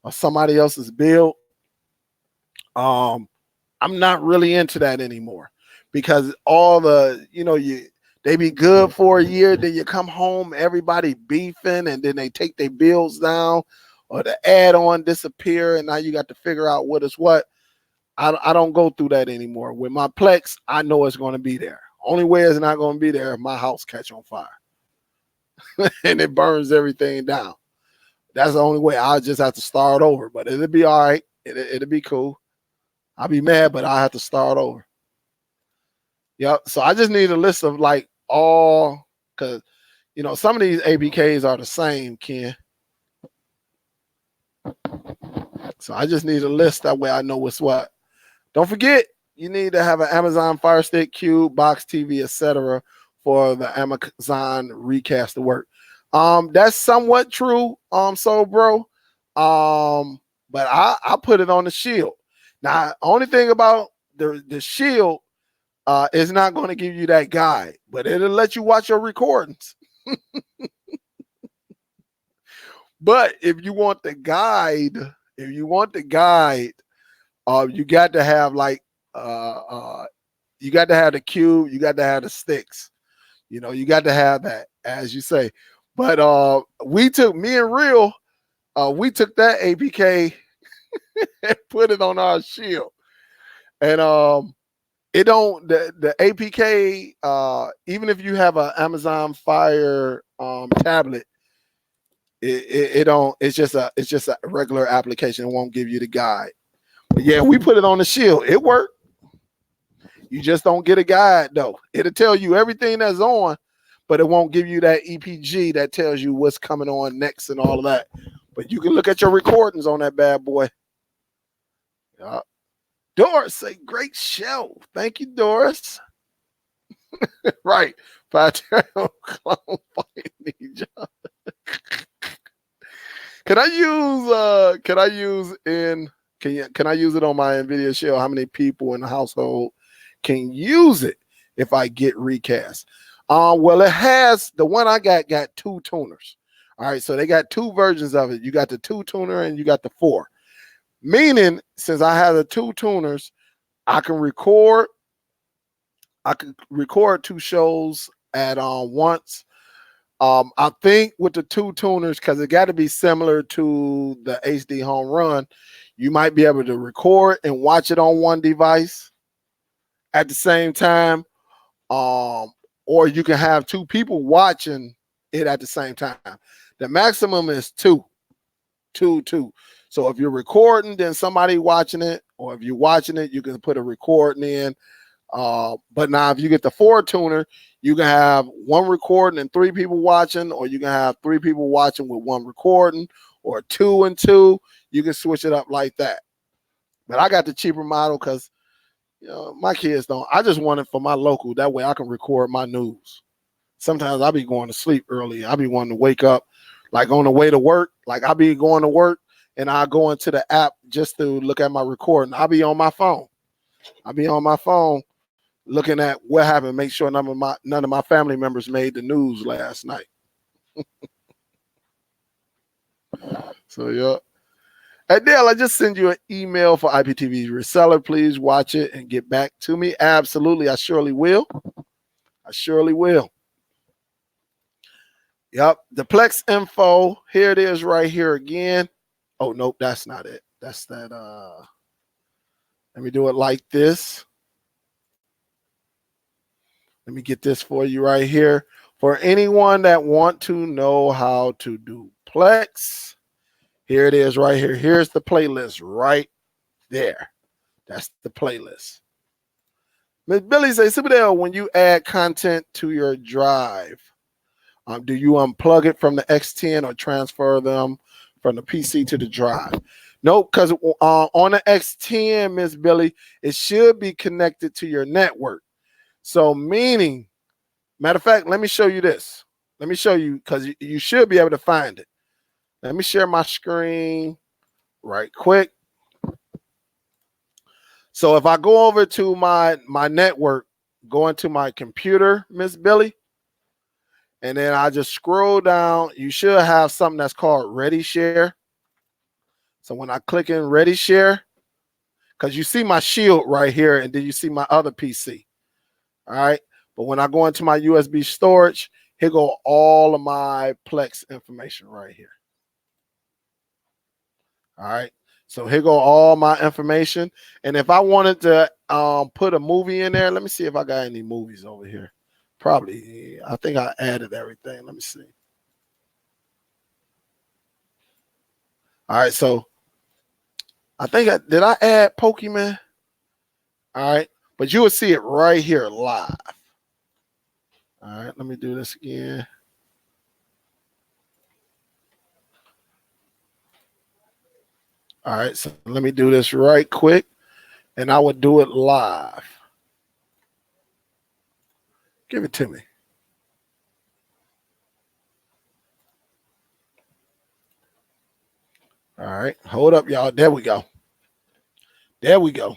or somebody else's build, I'm not really into that anymore because all the, you know, they be good for a year, then you come home, everybody beefing, and then they take their bills down or the add-on disappear, and now you got to figure out what is what. I don't go through that anymore. With my Plex, I know it's going to be there. Only way it's not going to be there if my house catch on fire and it burns everything down. That's the only way. I'll just have to start over, but it'll be all right. It'll be cool. I'll be mad, but I'll have to start over. Yep. So I just need a list of like all, because, you know, some of these APKs are the same, Ken. So I just need a list. That way I know what's what. Don't forget, you need to have an Amazon Fire Stick, Cube, Box TV, etc. for the Amazon recast to work. That's somewhat true, so bro. But I put it on the Shield. Now, only thing about the Shield is not going to give you that guide, but it'll let you watch your recordings. But if you want the guide, you got to have like you got to have the cube, you got to have the sticks. You know, you got to have that, as you say. But me and Real, we took that APK and put it on our Shield. And it don't, the APK, even if you have an Amazon Fire tablet, it don't, it's just a regular application. It won't give you the guide. But yeah, we put it on the Shield. It worked. You just don't get a guide though. It'll tell you everything that's on, but it won't give you that EPG that tells you what's coming on next and all of that. But you can look at your recordings on that bad boy. Yeah. Doris say, great show. Thank you, Doris. Right. Clone fight ninja. Can I use it on my Nvidia shell? How many people in the household can use it if I get recast? Well, it has, the one I got two tuners. All right, so they got two versions of it. You got the 2 tuner and you got the 4. Meaning, since I have the 2 tuners, I can record 2 shows at once. I think with the 2 tuners, because it got to be similar to the HD home run, you might be able to record and watch it on one device at the same time. Or you can have 2 people watching it at the same time. The maximum is 2. So if you're recording, then somebody watching it, or if you're watching it, you can put a recording in. But now if you get the 4 tuner, you can have 1 recording and 3 people watching, or you can have 3 people watching with 1 recording, or 2 and 2. You can switch it up like that. But I got the cheaper model because, you know, my kids don't. I just want it for my local. That way I can record my news. Sometimes I'll be going to sleep early. I'll be wanting to wake up like on the way to work. Like I'll be going to work and I'll go into the app just to look at my recording. I'll be on my phone. Looking at what happened, make sure none of my family members made the news last night. So yeah. Adele, I just send you an email for IPTV's reseller. Please watch it and get back to me. Absolutely, I surely will. Yep, the Plex info. Here it is right here again. Oh, nope, that's not it. That's that. Let me do it like this. Let me get this for you right here. For anyone that want to know how to do Plex, here it is right here. Here's the playlist right there. That's the playlist. Miss Billy says, Superdell, when you add content to your drive, do you unplug it from the X10 or transfer them from the PC to the drive? Nope, because on the X10, Miss Billy, it should be connected to your network. So meaning, matter of fact, let me show you this. Let me show you, because you should be able to find it. Let me share my screen right quick. So if I go over to my network, go into my computer, Miss Billy, and then I just scroll down, you should have something that's called Ready Share. So when I click in Ready Share, because you see my shield right here, and then you see my other PC. All right. But when I go into my USB storage, here go all of my Plex information right here. All right. So here go all my information. And if I wanted to put a movie in there, let me see if I got any movies over here. Probably. I think I added everything. Let me see. All right. So I think did I add Pokemon? All right. But you will see it right here live. All right. Let me do this again. All right. So let me do this right quick. And I would do it live. Give it to me. All right. Hold up, y'all. There we go. There we go.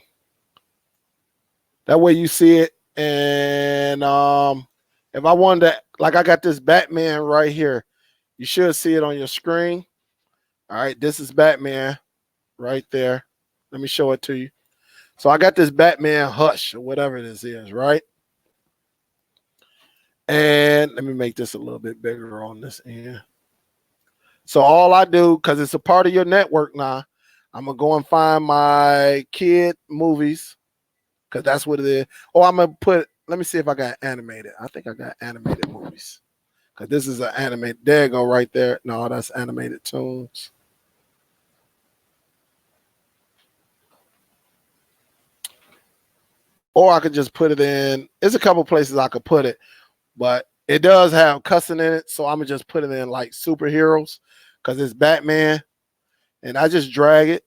That way you see it. And if I wanted to, like I got this Batman right here. You should see it on your screen. All right. This is Batman right there. Let me show it to you. So I got this Batman Hush or whatever this is, right? And let me make this a little bit bigger on this end. So all I do, because it's a part of your network now, I'm going to go and find my kid movies, because that's what it is. Oh, I'm going to put, let me see if I got animated. I think I got animated movies, because this is an animated. There you go right there. No, that's animated tunes. Or I could just put it in. There's a couple places I could put it, but it does have cussing in it. So I'm going to just put it in like superheroes, because it's Batman. And I just drag it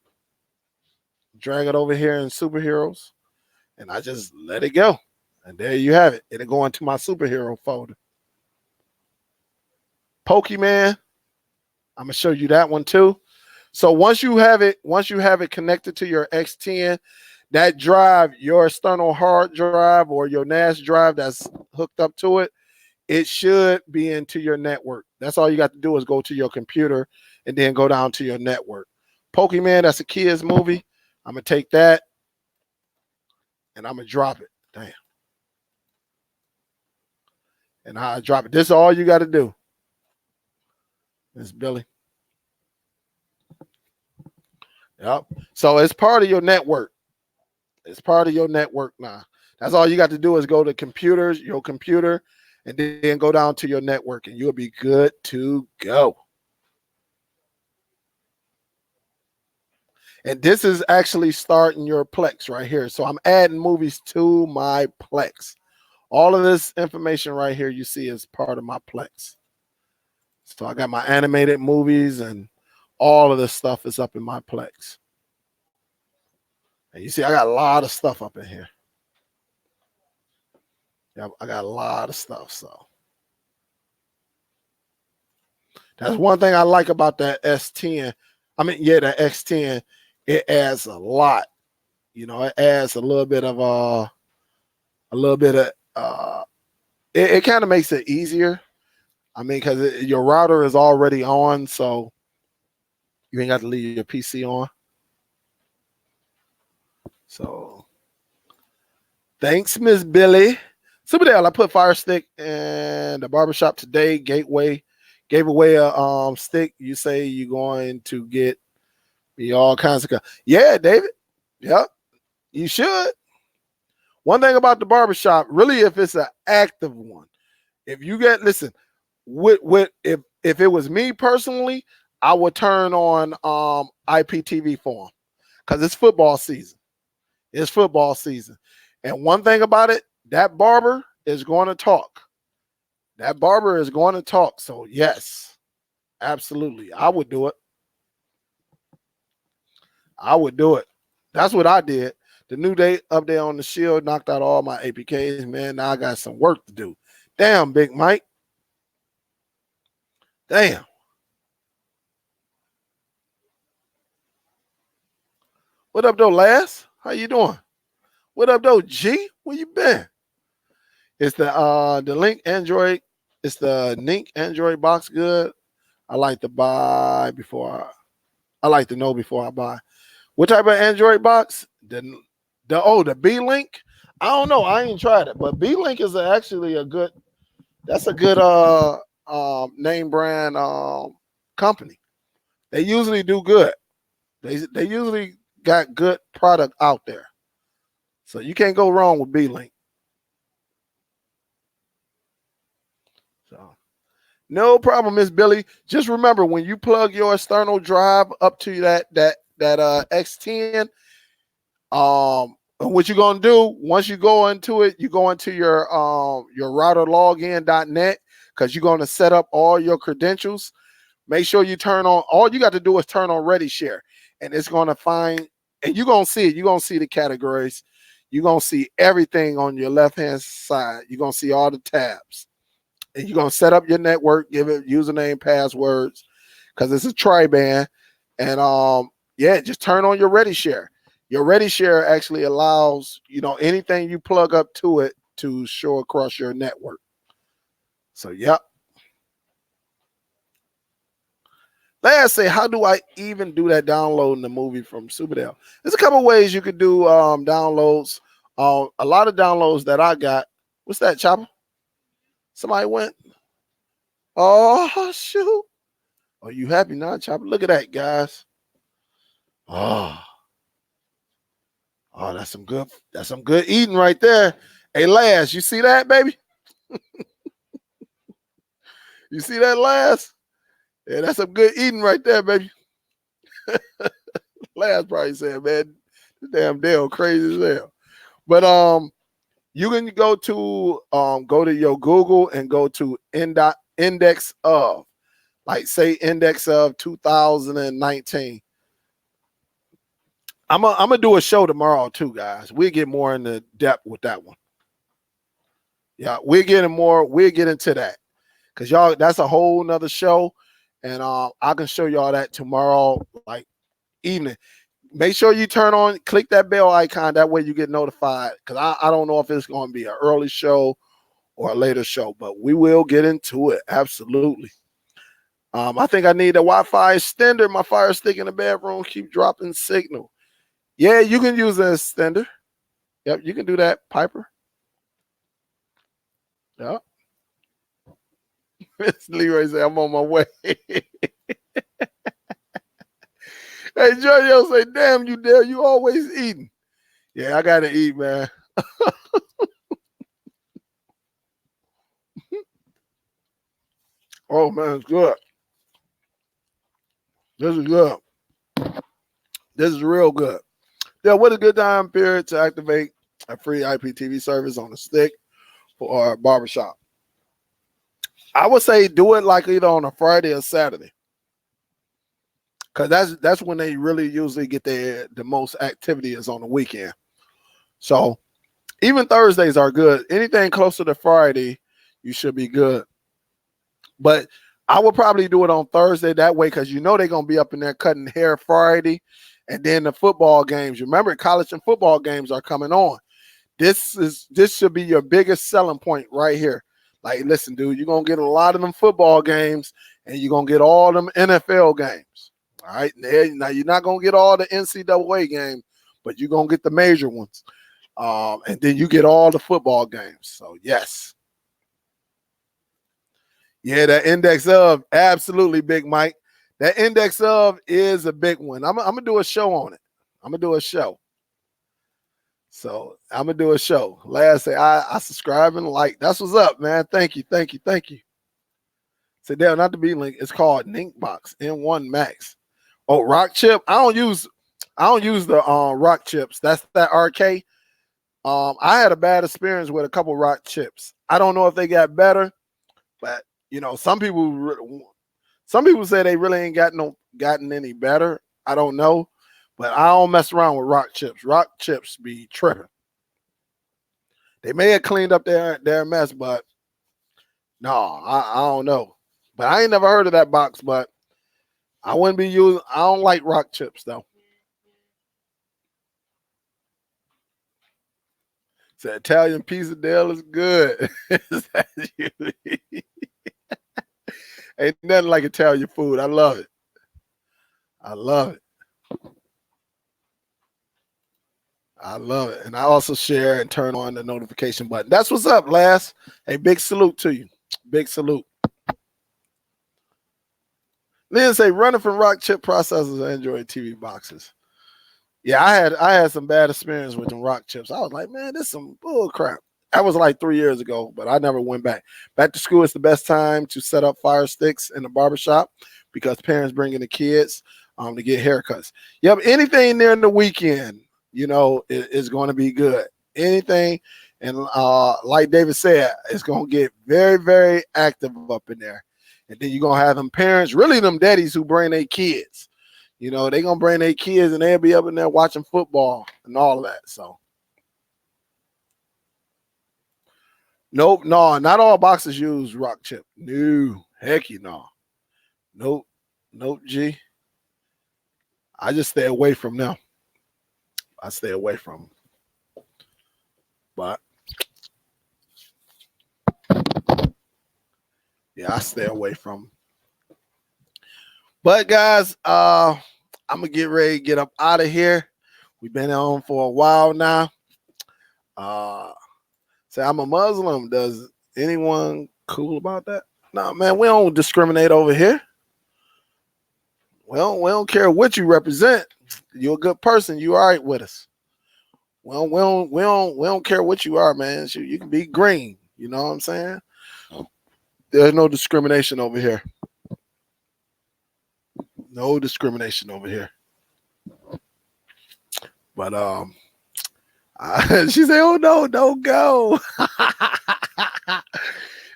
over here in superheroes, and I just let it go. And there you have it. It'll go into my superhero folder. Pokemon, I'm going to show you that one too. So once you have it connected to your X10, that drive, your external hard drive or your NAS drive that's hooked up to it, it should be into your network. That's all you got to do is go to your computer and then go down to your network. Pokemon, that's a kid's movie. I'm going to take that and I'm going to drop it. Damn. And I drop it. This is all you got to do. Miss Billy. Yep. So it's part of your network. It's part of your network now. That's all you got to do is go to computers, your computer, and then go down to your network, and you'll be good to go. And this is actually starting your Plex right here. So I'm adding movies to my Plex. All of this information right here you see is part of my Plex. So I got my animated movies and all of this stuff is up in my Plex. And you see, I got a lot of stuff up in here. Yeah, I got a lot of stuff. So that's one thing I like about that S10. I mean, yeah, that X10, it adds a lot. You know, it adds a little bit of it kind of makes it easier. I mean, because your router is already on, so you ain't got to leave your PC on. So thanks, Miss Billy. Superdell, I put Fire Stick in the barbershop today. Gateway Gave away a stick. You say you're going to get me all kinds of. Yeah, David. Yep, you should. One thing about the barbershop, really, if it's an active one, if you get if it was me personally, I would turn on IPTV for them because it's football season. It's football season, and one thing about it, that barber is going to talk. That barber is going to talk. So yes, absolutely, I would do it. I would do it. That's what I did. The new day update on the Shield knocked out all my APKs, man. Now I got some work to do. Damn, Big Mike. Damn. What up, though, Lass? How you doing? What up, though, G? Where you been? It's the Link Android. It's the Link Android box good. I like to buy before I like to know before I buy. What type of Android box? The B-Link? I don't know. I ain't tried it, but B-Link is actually a good. That's a good name brand company. They usually do good. They usually got good product out there, so you can't go wrong with B-Link. So no problem, Miss Billy. Just remember when you plug your external drive up to that X10. What you're gonna do once you go into it, you go into your router login.net because you're gonna set up all your credentials. Make sure you turn on. All you got to do is turn on Ready Share, and it's gonna find. And you're gonna see it. You're gonna see the categories. You're gonna see everything on your left hand side. You're gonna see all the tabs, and you're gonna set up your network. Give it username, passwords, because it's a tri-band. And yeah, just turn on your Ready Share. Your Ready Share actually allows, anything you plug up to it to show across your network. So, yep. Let's say, how do I even do that downloading the movie from Superdell? There's a couple ways you could do downloads. A lot of downloads that I got. What's that, Chopper? Somebody went. Oh, shoot. Are you happy now, Chopper? Look at that, guys. Oh, that's some good eating right there. Hey, Lass, you see that, baby? You see that, Lass? Yeah, that's some good eating right there, baby. Lass probably said, man, this damn Dale crazy as hell. But you can go to your Google and go to index of, like say index of 2019. I'm gonna do a show tomorrow too, guys. We'll get more into depth with that one. Yeah, we'll get into that. Cause y'all, that's a whole nother show. And I can show y'all that tomorrow, like evening. Make sure you click that bell icon. That way you get notified. Cause I don't know if it's gonna be an early show or a later show, but we will get into it. Absolutely. I think I need a Wi-Fi extender. My Fire Stick in the bedroom keep dropping signal. Yeah, you can use an extender. Yep, you can do that, Piper. Yep. Leroy said, I'm on my way. Hey, Jojo say, damn you, Dale, you always eating. Yeah, I got to eat, man. Oh, man, it's good. This is good. This is real good. Yeah, what a good time period to activate a free IPTV service on a stick for a barbershop. I would say do it like either on a Friday or Saturday. Because that's when they really usually get the most activity is on the weekend. So even Thursdays are good. Anything closer to Friday, you should be good. But I would probably do it on Thursday that way because they're going to be up in there cutting hair Friday. And then the football games. Remember, college and football games are coming on. This should be your biggest selling point right here. Like, listen, dude, you're going to get a lot of them football games and you're going to get all them NFL games. All right. Now, you're not going to get all the NCAA games, but you're going to get the major ones. And then you get all the football games. So, yes. Yeah, that index of, absolutely, Big Mike. That index of is a big one. I'm gonna do a show on it. I'm gonna do a show. So I'm gonna do a show. Last say I subscribe and like. That's what's up, man. Thank you, thank you, thank you. So there, not to be linked. It's called Ninkbox N1 Max. Oh, Rock Chip. I don't use the Rock Chips. That's that RK. I had a bad experience with a couple Rock Chips. I don't know if they got better, but you know, some people say they really ain't gotten any better. I don't know, but I don't mess around with Rock Chips. Rock Chips be tripping. They may have cleaned up their mess, but no, I don't know. But I ain't never heard of that box, but I wouldn't be using. I don't like Rock Chips though. So Italian pizza deal is good. Ain't nothing like Italian food. I love it. I love it. I love it. And I also share and turn on the notification button. That's what's up, Last. Hey, big salute to you. Big salute. Then say running from Rock Chip processors and Android TV boxes. Yeah, I had some bad experience with them Rock Chips. I was like, man, this is some bull crap. That was like 3 years ago, but I never went back. Back to school is the best time to set up fire sticks in the barbershop because parents bring in the kids to get haircuts. Yep, anything during the weekend, you know, is going to be good. Anything, and like David said, it's going to get very, very active up in there. And then you're going to have them parents, really them daddies who bring their kids. You know, they're going to bring their kids and they'll be up in there watching football and all of that. So, nope, no, not all boxes use Rock Chip. No, heck you no. Nope, nope, G. I just stay away from them. I stay away from them. But, yeah, I stay away from them. But, guys, I'm going to get ready to get up out of here. We've been on for a while now. Say I'm a Muslim. Does anyone cool about that? No, man, we don't discriminate over here. We don't care what you represent. You're a good person. You all right with us. Well, we don't care what you are, man. You can be green. You know what I'm saying? There's no discrimination over here. No discrimination over here. But she said, "Oh no, don't go."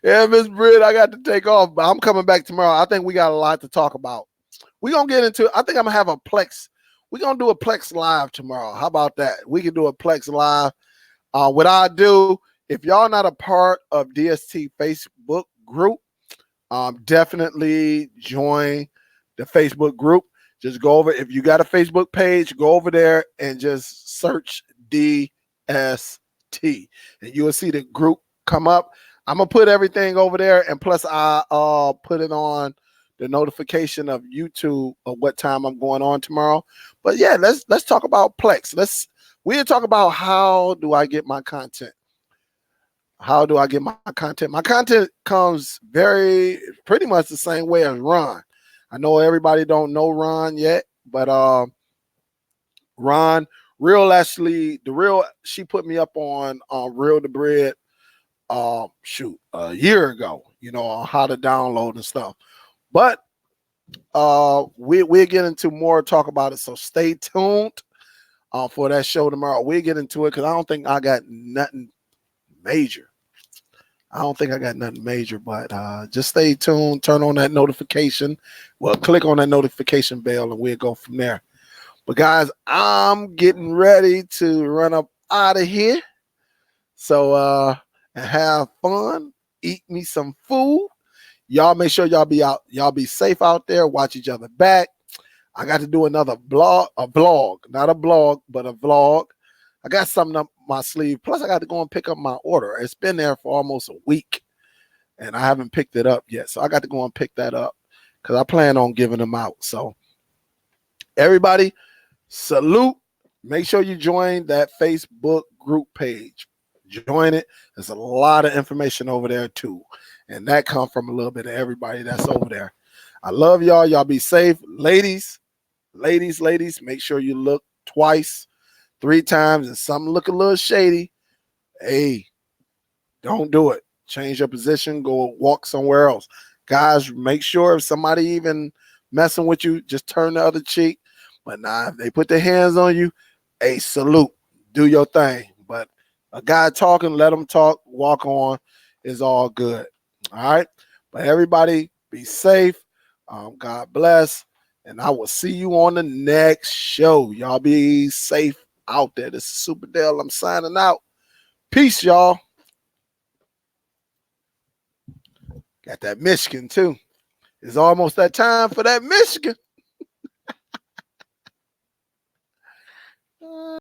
Yeah, Miss Britt, I got to take off, but I'm coming back tomorrow. I think we got a lot to talk about. We're gonna get into. I think I'm gonna have a Plex. We're gonna do a Plex live tomorrow. How about that? We can do a Plex live. What I do, if y'all not a part of DST Facebook group, definitely join the Facebook group. Just go over. If you got a Facebook page, go over there and just search DST, and you will see the group come up. I'm gonna put everything over there, and plus I put it on the notification of YouTube of what time I'm going on tomorrow. But yeah, let's talk about Plex. We'll talk about how do I get my content. How do I get my content? My content comes pretty much the same way as Ron. I know everybody don't know Ron yet, but Ron, she put me up on Real-Debrid a year ago, you know, on how to download and stuff. But we'll get into more talk about it. So stay tuned for that show tomorrow. We'll get into it because I don't think I got nothing major. But just stay tuned, turn on that notification. Well, click on that notification bell and we'll go from there. But guys, I'm getting ready to run up out of here. So and have fun, eat me some food. Y'all make sure y'all be safe out there, watch each other back. I got to do another vlog, not a blog, but a vlog. I got something up my sleeve. Plus, I got to go and pick up my order. It's been there for almost a week, and I haven't picked it up yet. So I got to go and pick that up because I plan on giving them out. So everybody, salute. Make sure you join that Facebook group page. join it. There's a lot of information over there too. And that comes from a little bit of everybody that's over there. I love y'all. Y'all be safe. Ladies, make sure you look twice, 3 times, and something look a little shady. Hey, don't do it. Change your position. Go walk somewhere else. Guys, make sure if somebody even messing with you, just turn the other cheek. But nah, if they put their hands on you, hey, salute. Do your thing. But a guy talking, let him talk. Walk on. Is all good. All right. But everybody be safe. God bless. And I will see you on the next show. Y'all be safe out there. This is Superdell. I'm signing out. Peace, y'all. Got that Michigan, too. It's almost that time for that Michigan.